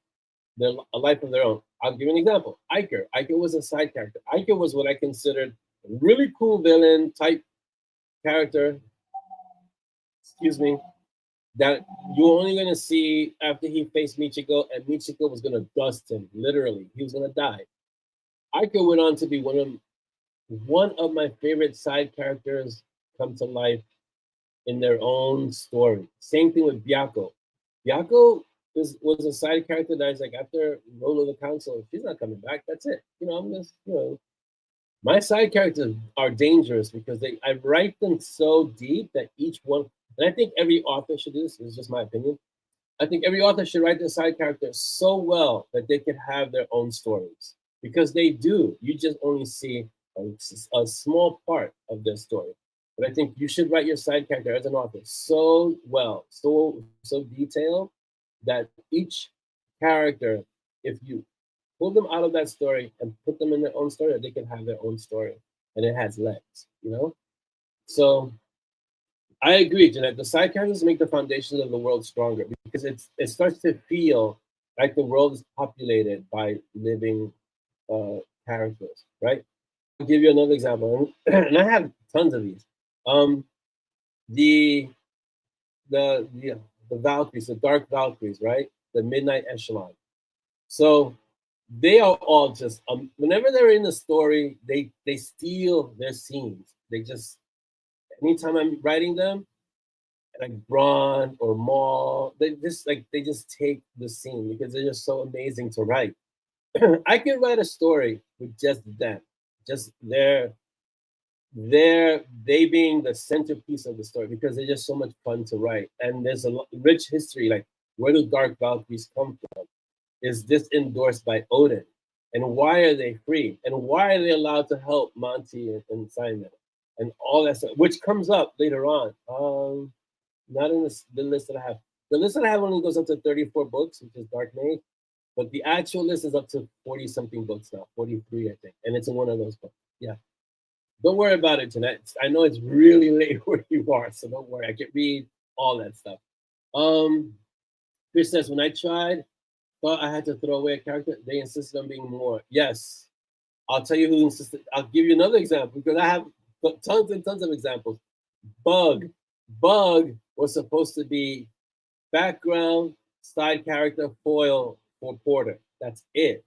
[SPEAKER 1] a life of their own. I'll give you an example. Iker. Iker was a side character. Iker was what I considered a really cool villain type character. Excuse me. That you're only going to see after he faced Michiko, and Michiko was going to dust him, literally. He was going to die. Iker went on to be one of one of my favorite side characters come to life in their own story. Same thing with Byako. Byako was a side character that is like after Role of the Council, she's not coming back. That's it. I'm just, my side characters are dangerous because I write them so deep that each one, and I think every author should do this. This is just my opinion. I think every author should write their side characters so well that they can have their own stories because they do. You just only see a small part of their story. But I think you should write your side character as an author so well, so detailed that each character, if you pull them out of that story and put them in their own story, they can have their own story and it has legs. So I agree, Jeanette. The side characters make the foundations of the world stronger because it starts to feel like the world is populated by living characters, right? I'll give you another example, and I have tons of these. Um, the the the Valkyries, the Dark Valkyries, right? The Midnight Echelon. So they are all just whenever they're in the story, they steal their scenes. They just anytime I'm writing them, like Braun or Maul, they just take the scene because they're just so amazing to write. I can write a story with just them, just they being the centerpiece of the story because they're just so much fun to write. And there's a rich history, like where do Dark Valkyries come from? Is this endorsed by Odin? And why are they free? And why are they allowed to help Monty and Simon? And all that stuff, which comes up later on. Not in the list that I have. The list that I have only goes up to 34 books, which is Dark Mage. But the actual list is up to 40 something books now, 43, I think. And it's in one of those books. Yeah. Don't worry about it, Jeanette. I know it's really late where you are, so don't worry. I can read all that stuff. Chris says, when I thought I had to throw away a character, they insisted on being more. Yes. I'll tell you who insisted. I'll give you another example because I have tons and tons of examples. Bug. Bug was supposed to be background, side character, foil for Porter. That's it.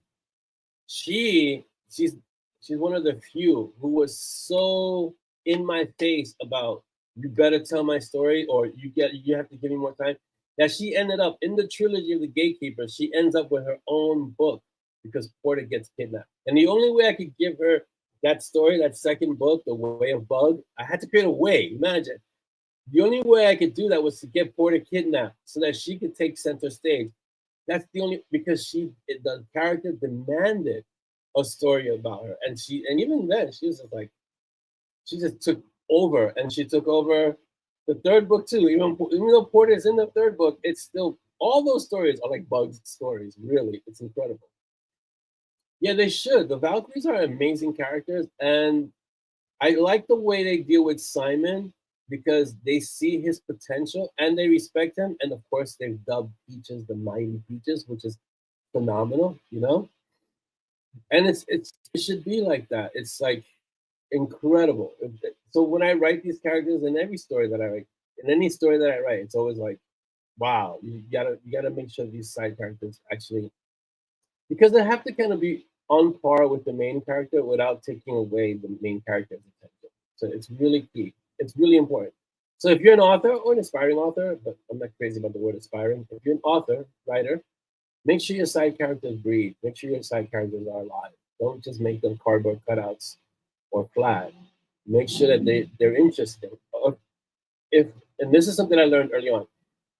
[SPEAKER 1] She's one of the few who was so in my face about you better tell my story or you have to give me more time. That she ended up in the trilogy of the Gatekeeper, she ends up with her own book because Porter gets kidnapped. And the only way I could give her that story, that second book, The Way of Bug, I had to create a way. Imagine. The only way I could do that was to get Porter kidnapped so that she could take center stage. That's the only because the character demanded a story about her, and even then she was just like she just took over, and she took over the third book too. Even though Porter is in the third book, it's still all those stories are like Bug's stories. Really, it's incredible. Yeah, they should. The Valkyries are amazing characters, and I like the way they deal with Simon because they see his potential and they respect him. And of course, they've dubbed Peaches the Mighty Peaches, which is phenomenal. And it should be like that. It's like incredible. So when I write these characters in every story that I write, in any story that I write, it's always like, wow, you gotta make sure these side characters actually because they have to kind of be on par with the main character without taking away the main character's attention. So it's really key. It's really important. So if you're an author or an aspiring author, but I'm not crazy about the word aspiring, if you're an author, writer, make sure your side characters breathe. Make sure your side characters are alive. Don't just make them cardboard cutouts or flat. Make sure that they're interesting. If and this is something I learned early on.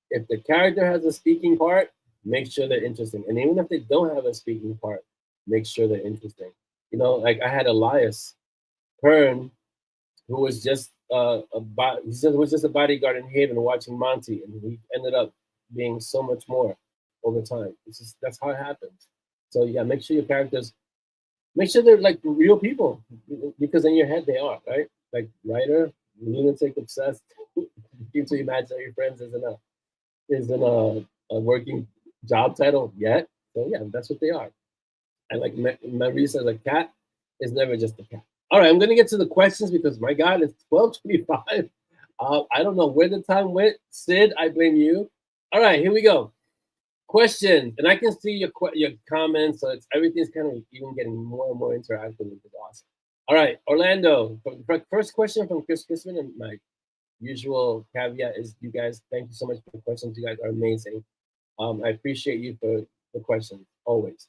[SPEAKER 1] If the character has a speaking part, make sure they're interesting. And even if they don't have a speaking part, make sure they're interesting. Like I had Elias Hearn, who was just was just a bodyguard in Haven watching Monty, and he ended up being so much more over time. That's how it happens. So yeah, make sure your characters, make sure they're like real people, because in your head they are, right? Like writer, lunatic, obsessed. Keep to imaginary friends isn't a working job title yet. So yeah, that's what they are. And like Marie says, a cat is never just a cat. All right, I'm gonna get to the questions because my God, it's 12:25. I don't know where the time went. Sid, I blame you. All right, here we go. Questions, and I can see your comments, so everything's kind of even getting more and more interactive, which is awesome. All right, Orlando. First question from Chris Kisman, and my usual caveat is, you guys, thank you so much for the questions. You guys are amazing. I appreciate you for the questions always.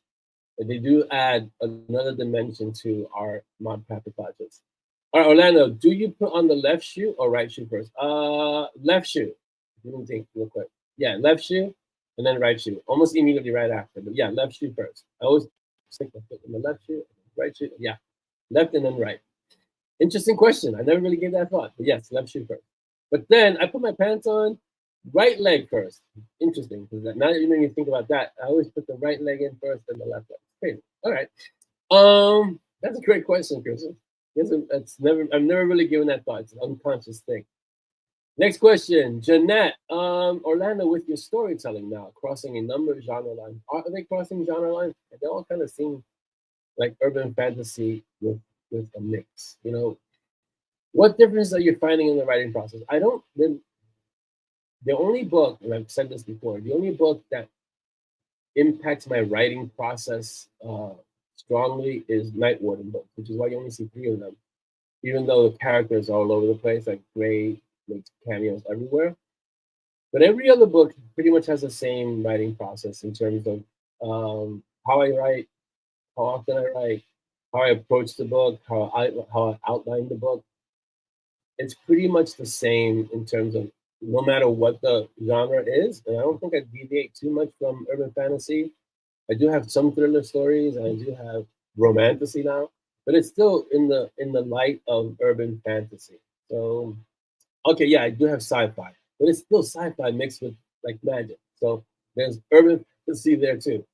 [SPEAKER 1] And they do add another dimension to our MoB Kaffeeklatches. All right, Orlando, do you put on the left shoe or right shoe first? Left shoe. Let me think real quick. Yeah, left shoe and then right shoe. Almost immediately right after. But yeah, left shoe first. I always stick my foot in the left shoe, right shoe. Yeah, left and then right. Interesting question. I never really gave that thought. But yes, left shoe first. But then I put my pants on, right leg first. Interesting, because now that you made me think about that, I always put the right leg in first, then the left leg. Crazy. All right. That's a great question, Chris. It's never. I've never really given that thought. It's an unconscious thing. Next question, Jeanette. Orlando, with your storytelling now, crossing a number of genre lines. Are they crossing genre lines? They all kind of seem like urban fantasy with a mix. You know, what difference are you finding in the writing process? I don't. The only book, and I've said this before, the only book that impacts my writing process strongly is Night Warden books, which is why you only see 3 of them. Even though the characters are all over the place, like Gray makes cameos everywhere. But every other book pretty much has the same writing process in terms of how I write, how often I write, how I approach the book, how I outline the book. It's pretty much the same in terms of no matter what the genre is. And I don't think I deviate too much from urban fantasy. I do have some thriller stories, and I do have romantasy now, but it's still in the light of urban fantasy. So okay, yeah, I do have sci-fi, but it's still sci-fi mixed with like magic. So there's urban fantasy there too.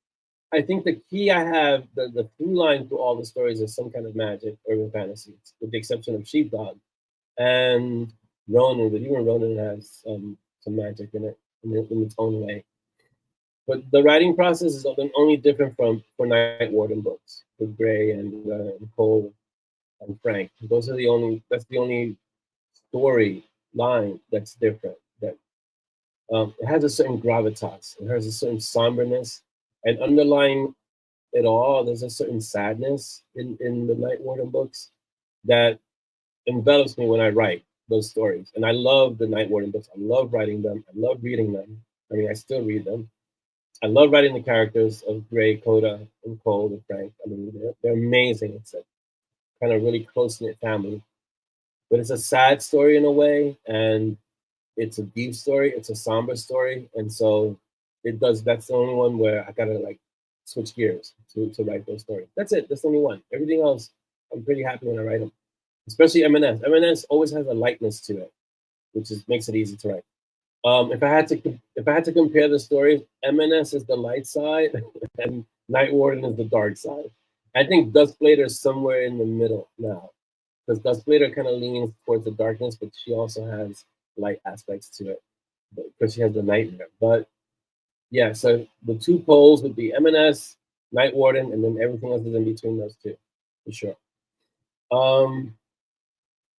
[SPEAKER 1] I think the key I have, the through line through all the stories is some kind of magic, urban fantasy, with the exception of Sheepdog and Ronan. But even Ronan has some magic in it in its own way. But the writing process is only different from for Night Warden books with Gray and Cole and Frank. Those are the only. That's the only story line that's different. That it has a certain gravitas. It has a certain somberness, and underlying it all, there's a certain sadness in the Night Warden books that envelops me when I write those stories. And I love the Night Warden books. I love writing them. I love reading them. I mean, I still read them. I love writing the characters of Gray, Coda, and Cole, and Frank. I mean, they're amazing. It's a kind of really close knit family. But it's a sad story in a way, and it's a deep story. It's a somber story, and so it does. That's the only one where I gotta like switch gears to write those stories. That's it. That's the only one. Everything else, I'm pretty happy when I write them. Especially M&S. M&S always has a lightness to it, which makes it easy to write. If I had to compare the stories, M&S is the light side, and Night Warden is the dark side. I think Duskblader is somewhere in the middle now, because Duskblader kind of leans towards the darkness, but she also has light aspects to it, because she has the nightmare. But yeah, so the 2 poles would be M&S, Night Warden, and then everything else is in between those 2, for sure.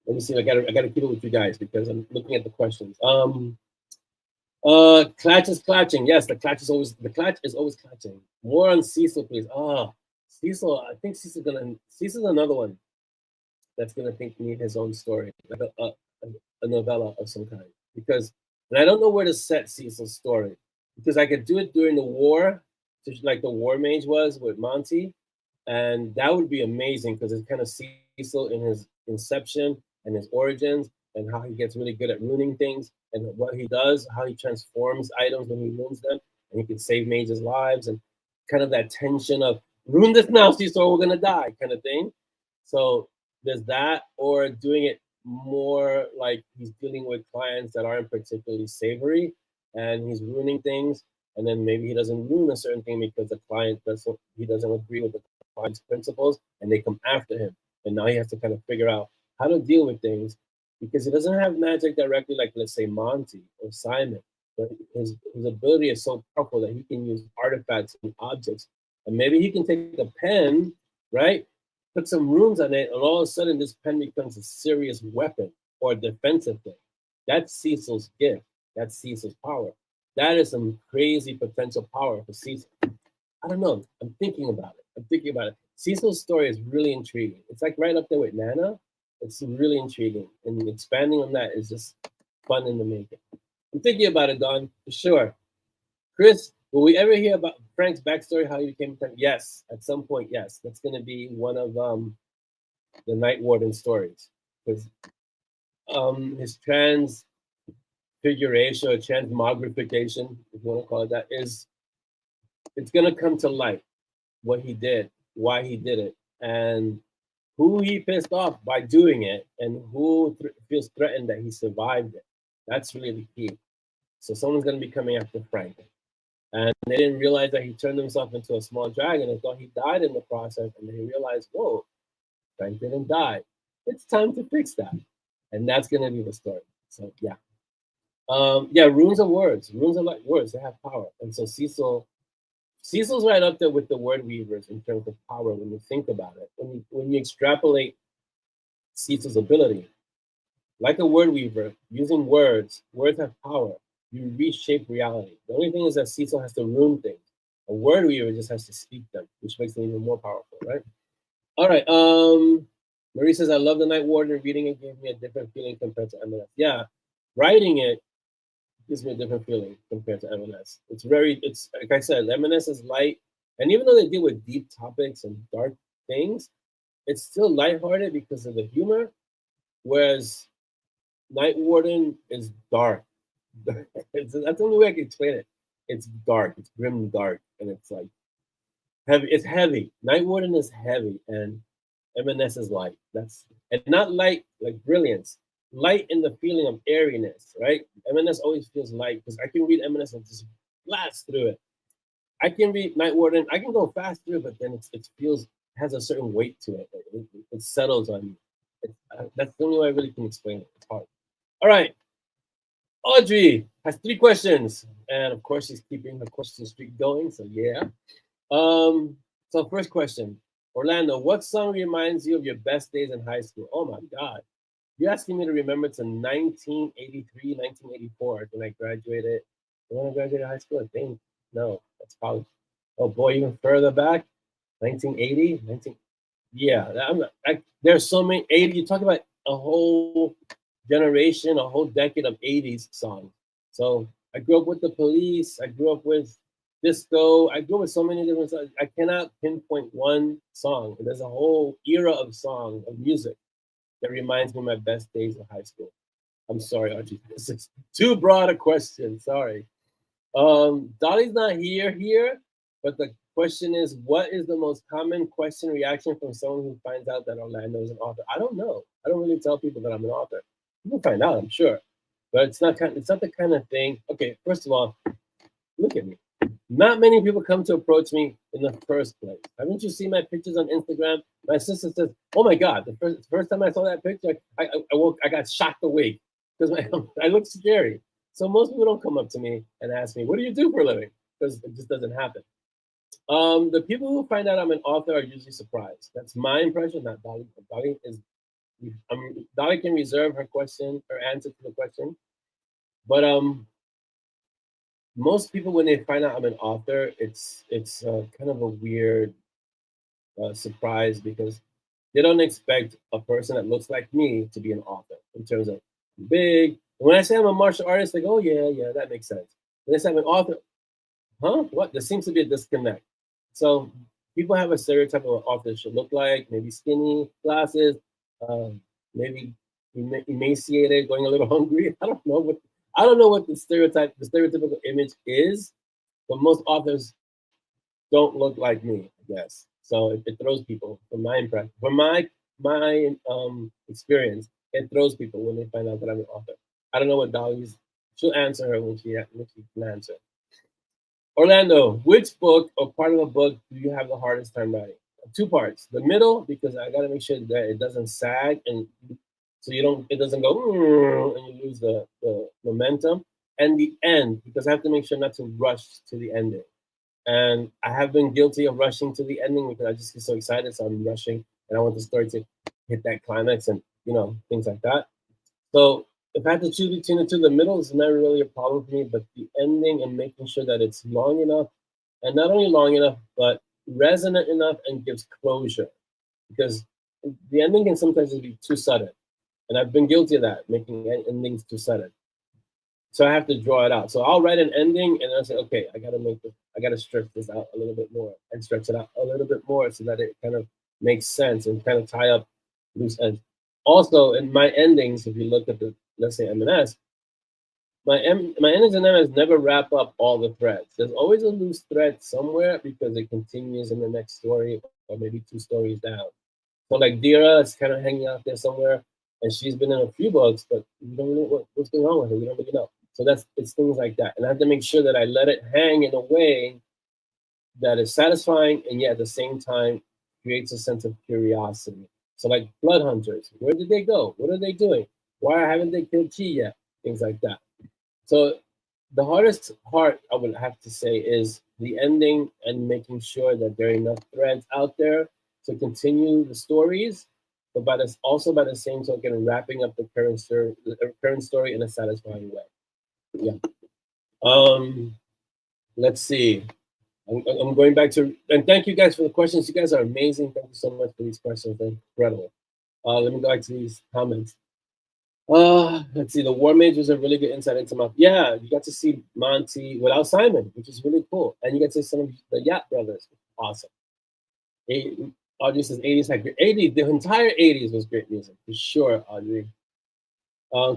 [SPEAKER 1] Let me see. I gotta keep it with you guys because I'm looking at the questions. Klatch is clatching. Yes, the klatch is always clatching. More on Cecil, please. Cecil. I think Cecil's another one that's gonna need his own story, like a novella of some kind. Because, and I don't know where to set Cecil's story, because I could do it during the war, just like the War Mage was with Monty, and that would be amazing because it's kind of Cecil in his inception and his origins, and how he gets really good at ruining things, and what he does, how he transforms items when he ruins them, and he can save mages' lives, and kind of that tension of ruin this now, Cecil, we're gonna die, kind of thing. So there's that, or doing it more like he's dealing with clients that aren't particularly savory, and he's ruining things, and then maybe he doesn't ruin a certain thing because the client doesn't agree with the client's principles, and they come after him, and now he has to kind of figure out how to deal with things, because he doesn't have magic directly, like let's say Monty or Simon, but his ability is so powerful that he can use artifacts and objects, and maybe he can take a pen, right, put some runes on it, and all of a sudden this pen becomes a serious weapon or a defensive thing. That's Cecil's gift. That's Cecil's power. That is some crazy potential power for Cecil. I don't know. I'm thinking about it. Cecil's story is really intriguing. It's like right up there with Nana. It's really intriguing, and expanding on that is just fun in the making. I'm thinking about it, Don, for sure. Chris, will we ever hear about Frank's backstory, how he became Frank? Yes, at some point, yes. That's going to be one of the Night Warden stories, because his transfiguration or transmogrification, if you want to call it that, is it's going to come to light what he did, why he did it, and who he pissed off by doing it, and who feels threatened that he survived it. That's really the key. So someone's going to be coming after Frank. And they didn't realize that he turned himself into a small dragon. They thought he died in the process, and they realized, whoa, Frank didn't die. It's time to fix that. And that's going to be the story. So, yeah. Yeah, runes are words. Runes are like words. They have power. And so Cecil's right up there with the word weavers in terms of power when you think about it. When you extrapolate Cecil's ability, like a word weaver, using words have power. You reshape reality. The only thing is that Cecil has to rune things. A word weaver just has to speak them, which makes them even more powerful, right? All right. Marie says, I love the Night Warden. Reading it gave me a different feeling compared to M&S. Yeah, writing it gives me a different feeling compared to M&S. It's like I said, M&S is light. And even though they deal with deep topics and dark things, it's still lighthearted because of the humor. Whereas Night Warden is dark. That's the only way I can explain it. It's dark. It's grim dark, and it's like heavy. It's heavy. Night Warden is heavy, and M&S is light. And not light like brilliance. Light in the feeling of airiness, right? M&S always feels light because I can read M&S and just blast through it. I can read Night Warden. I can go fast through it, but then it has a certain weight to it. It settles on you. That's the only way I really can explain it. It's hard. All right. Audrey has 3 questions, and of course she's keeping her question streak going. So yeah. So first question, Orlando, what song reminds you of your best days in high school? Oh my God, you're asking me to remember to 1983, 1984 when I graduated. When I graduated high school, I think no, that's college. Oh boy, even further back, 1980, 19. Yeah, there's so many 80. You talk about a whole generation, a whole decade of 80s songs. So I grew up with the Police. I grew up with disco. I grew up with so many different songs. I cannot pinpoint one song. There's a whole era of song, of music that reminds me of my best days of high school. I'm sorry, Archie. This is too broad a question. Sorry. Dolly's not here, but the question is, what is the most common question reaction from someone who finds out that Orlando is an author? I don't know. I don't really tell people that I'm an author. People find out, I'm sure, but it's not the kind of thing. Okay, first of all, look at me. Not many people come to approach me in the first place. Haven't you seen my pictures on Instagram? My sister says, "Oh my God!" The first time I saw that picture, I got shocked awake because I look scary. So most people don't come up to me and ask me, "What do you do for a living?" Because it just doesn't happen. The people who find out I'm an author are usually surprised. That's my impression. Not Dolly. Dolly can reserve her answer to the question, but most people when they find out I'm an author, it's kind of a weird surprise because they don't expect a person that looks like me to be an author in terms of big. When I say I'm a martial artist, they go, "Oh yeah, that makes sense." When I say I'm an author, huh? What? There seems to be a disconnect. So people have a stereotype of what authors should look like, maybe skinny, glasses, maybe emaciated, going a little hungry. I don't know what the stereotypical image is, but most authors don't look like me, I guess. So it throws people, from my impression, from my experience, it throws people when they find out that I'm an author. I don't know what Dolly's. She'll answer her when she can answer. Orlando, which book or part of a book do you have the hardest time writing? 2 parts. The middle, because I got to make sure that it doesn't sag and so it doesn't go and you lose the momentum. And the end, because I have to make sure not to rush to the ending. And I have been guilty of rushing to the ending because I just get so excited, so I'm rushing and I want the story to hit that climax and things like that. So if I had to choose between the two, the middle is not really a problem for me, but the ending and making sure that it's long enough, and not only long enough, but resonant enough and gives closure, because the ending can sometimes be too sudden, and I've been guilty of that, making endings too sudden. So I have to draw it out. So I'll write an ending, and I'll say, okay, I gotta stretch this out a little bit more, and stretch it out a little bit more, so that it kind of makes sense and kind of tie up loose ends. Also, in my endings, if you look at the, let's say, M&S, my endings in M&S never wrap up all the threads. There's always a loose thread somewhere because it continues in the next story, or maybe two stories down. So like Dira is kind of hanging out there somewhere, and she's been in a few books, but we don't know what's going on with her. We don't really know. So it's things like that, and I have to make sure that I let it hang in a way that is satisfying, and yet at the same time creates a sense of curiosity. So like Blood Hunters, where did they go? What are they doing? Why haven't they killed Chi yet? Things like that. So the hardest part, I would have to say, is the ending and making sure that there are enough threads out there to continue the stories, but also by the same token, wrapping up the current story in a satisfying way. Yeah. Let's see. I'm going back to, and thank you guys for the questions. You guys are amazing. Thank you so much for these questions. They're incredible. Let me go back to these comments. Let's see. The War Mage was a really good insight into my. Yeah, you got to see Monty without Simon, which is really cool, and you get to see some of the Yap brothers. Awesome. Audrey says 80s had great. 80s, the entire 80s was great music for sure. Audrey.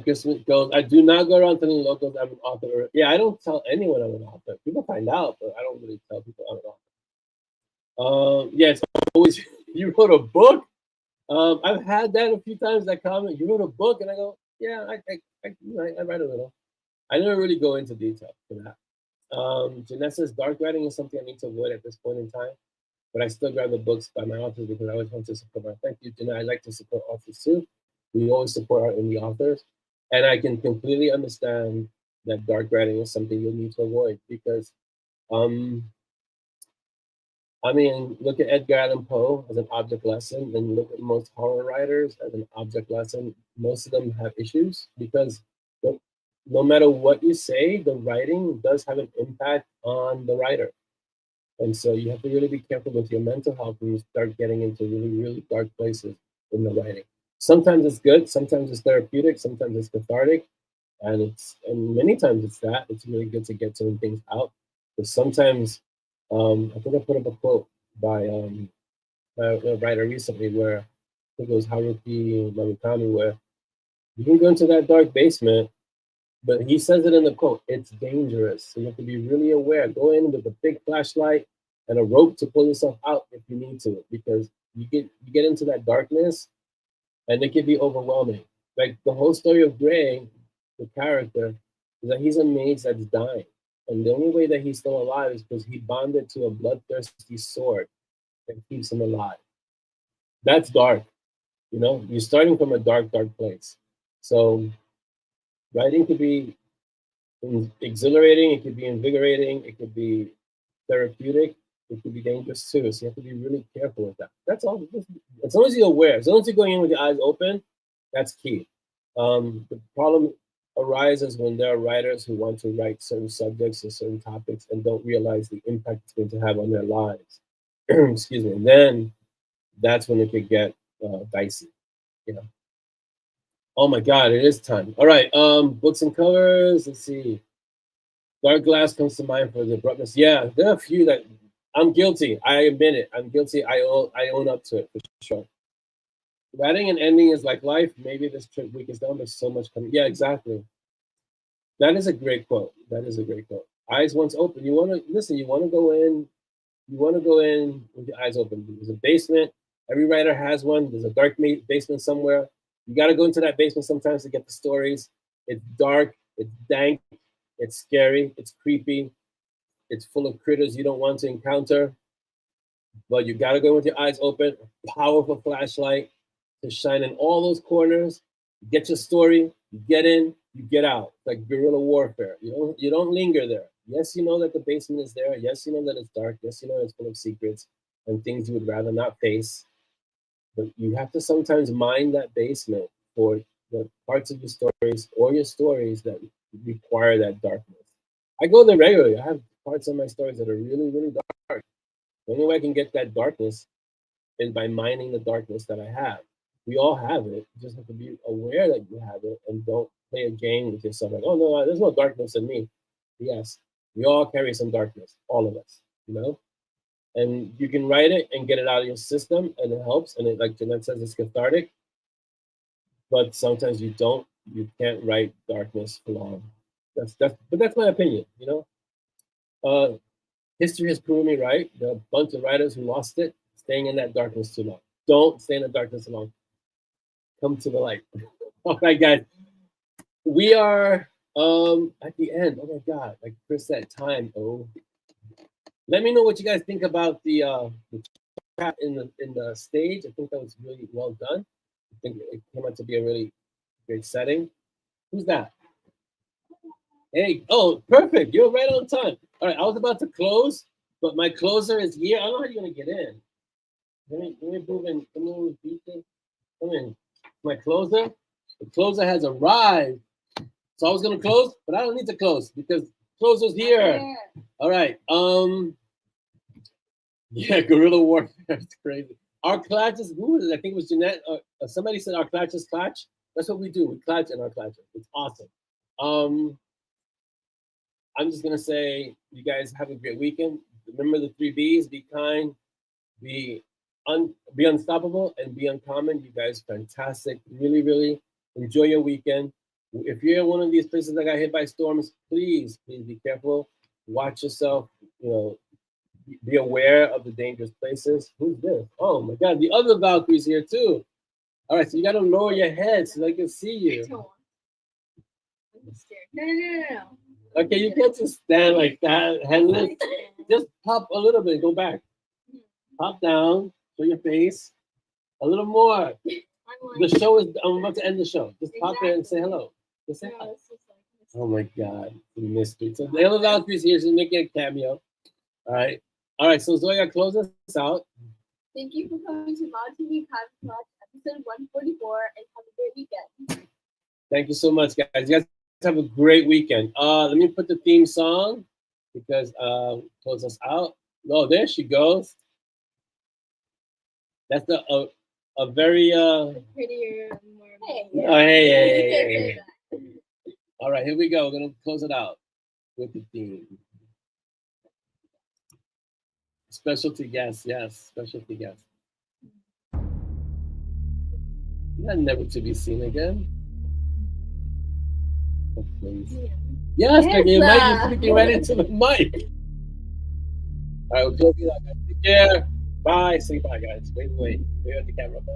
[SPEAKER 1] Christmas goes. I do not go around telling locals I'm an author. Yeah, I don't tell anyone I'm an author. People find out, but I don't really tell people I'm an author. Yeah, it's always you wrote a book. I've had that a few times. That comment, you wrote a book, and I go, yeah, I write a little. I never really go into detail for that. Jeanette says dark writing is something I need to avoid at this point in time, but I still grab the books by my authors because I always want to support my. Thank you, Jeanette. I like to support authors too. We always support our indie authors, and I can completely understand that dark writing is something you'll need to avoid because um, I mean, look at Edgar Allan Poe as an object lesson, and look at most horror writers as an object lesson. Most of them have issues because no matter what you say, the writing does have an impact on the writer. And so you have to really be careful with your mental health when you start getting into really, really dark places in the writing. Sometimes it's good, sometimes it's therapeutic, sometimes it's cathartic, and many times it's that. It's really good to get certain things out. But sometimes I think I put up a quote by a writer recently where I think it was Haruki Murakami, where you can go into that dark basement, but he says it in the quote, it's dangerous. So you have to be really aware. Go in with a big flashlight and a rope to pull yourself out if you need to, because you get into that darkness and it can be overwhelming. Like the whole story of Gray, the character, is that he's a mage that's dying. And the only way that he's still alive is because he bonded to a bloodthirsty sword that keeps him alive. That's dark. You know, you're starting from a dark, dark place. So writing could be exhilarating, it could be invigorating, it could be therapeutic, it could be dangerous too. So you have to be really careful with that. That's all. As long as you're aware, as long as you're going in with your eyes open, that's key. The problem arises when there are writers who want to write certain subjects or certain topics and don't realize the impact it's going to have on their lives. Excuse me. And then that's when it could get dicey, you know. Oh my God, it is time. All right, books and covers. Let's see. Dark Glass comes to mind for the abruptness. Yeah, there are a few that I'm guilty. I admit it. I'm guilty. I own up to it for sure. Writing and ending is like life. Maybe this trip week is done. There's so much coming. Yeah, exactly. That is a great quote. That is a great quote. Eyes once open. You want to listen. You want to go in. You want to go in with your eyes open. There's a basement. Every writer has one. There's a dark basement somewhere. You got to go into that basement sometimes to get the stories. It's dark. It's dank. It's scary. It's creepy. It's full of critters you don't want to encounter. But you got to go with your eyes open. A powerful flashlight to shine in all those corners. You get your story. You get in. You get out. It's like guerrilla warfare. You don't linger there. Yes, you know that the basement is there. Yes, you know that it's dark. Yes, you know it's full of secrets and things you would rather not face. But you have to sometimes mine that basement for the parts of your stories or your stories that require that darkness. I go there regularly. I have parts of my stories that are really, really dark. The only way I can get that darkness is by mining the darkness that I have. We all have it. You just have to be aware that you have it and don't play a game with yourself. Like, oh no, there's no darkness in me. Yes, we all carry some darkness, all of us, you know? And you can write it and get it out of your system, and it helps. And it, like Jeanette says, it's cathartic. But sometimes you don't. You can't write darkness for long. But that's my opinion. You know, history has proven me right. There are a bunch of writers who lost it, staying in that darkness too long. Don't stay in the darkness too long. Come to the light. All right, guys. We are at the end. Oh my God! Like Chris said, time. Oh, let me know what you guys think about the chat in the stage. I think that was really well done. I think it came out to be a really great setting. Who's that? Hey, oh, perfect. You're right on time. All right, I was about to close, but my closer is here. I don't know how you're gonna get in. Let me move in. Come in. My closer. The closer has arrived. So I was gonna close, but I don't need to close because closer's here. All right. Yeah, guerrilla warfare. It's crazy. Our clatches. I think it was Jeanette. Somebody said our clatches clatch. That's what we do. We clatch in our clatches. It's awesome. I'm just gonna say, you guys have a great weekend. Remember the 3 B's: be kind, be unstoppable, and be uncommon. You guys, fantastic. Really, really enjoy your weekend. If you're in one of these places that got hit by storms, please be careful. Watch yourself. You know, be aware of the dangerous places. Who's this? Oh my God, the other Valkyrie's here too. All right, so you got to lower your head so they can see you.
[SPEAKER 2] I'm scared. No.
[SPEAKER 1] Okay, you can't just stand like that, headless. Just pop a little bit, go back. Pop down, show your face. A little more. The show is, I'm about to end the show. Just pop in and say hello. Just say hi. Oh my God, the mystery. So the other Valkyrie's here, she's making a cameo. All right, so Zoya, close us out.
[SPEAKER 2] Thank you for coming to MoB Kaffeeklatsch, episode 144, and have a great weekend.
[SPEAKER 1] Thank you so much, guys. You guys have a great weekend. Let me put the theme song because close us out. Oh, there she goes. That's a very
[SPEAKER 2] prettier, more.
[SPEAKER 1] Hey. All right, here we go. We're gonna close it out with the theme. Specialty guest, yes, specialty guest. Not never to be seen again. Oh, please. Yes, your mic is speaking right into the mic. All right, we'll close it out, guys. Take care. Bye. Say bye, guys. Wait at the camera. Bye.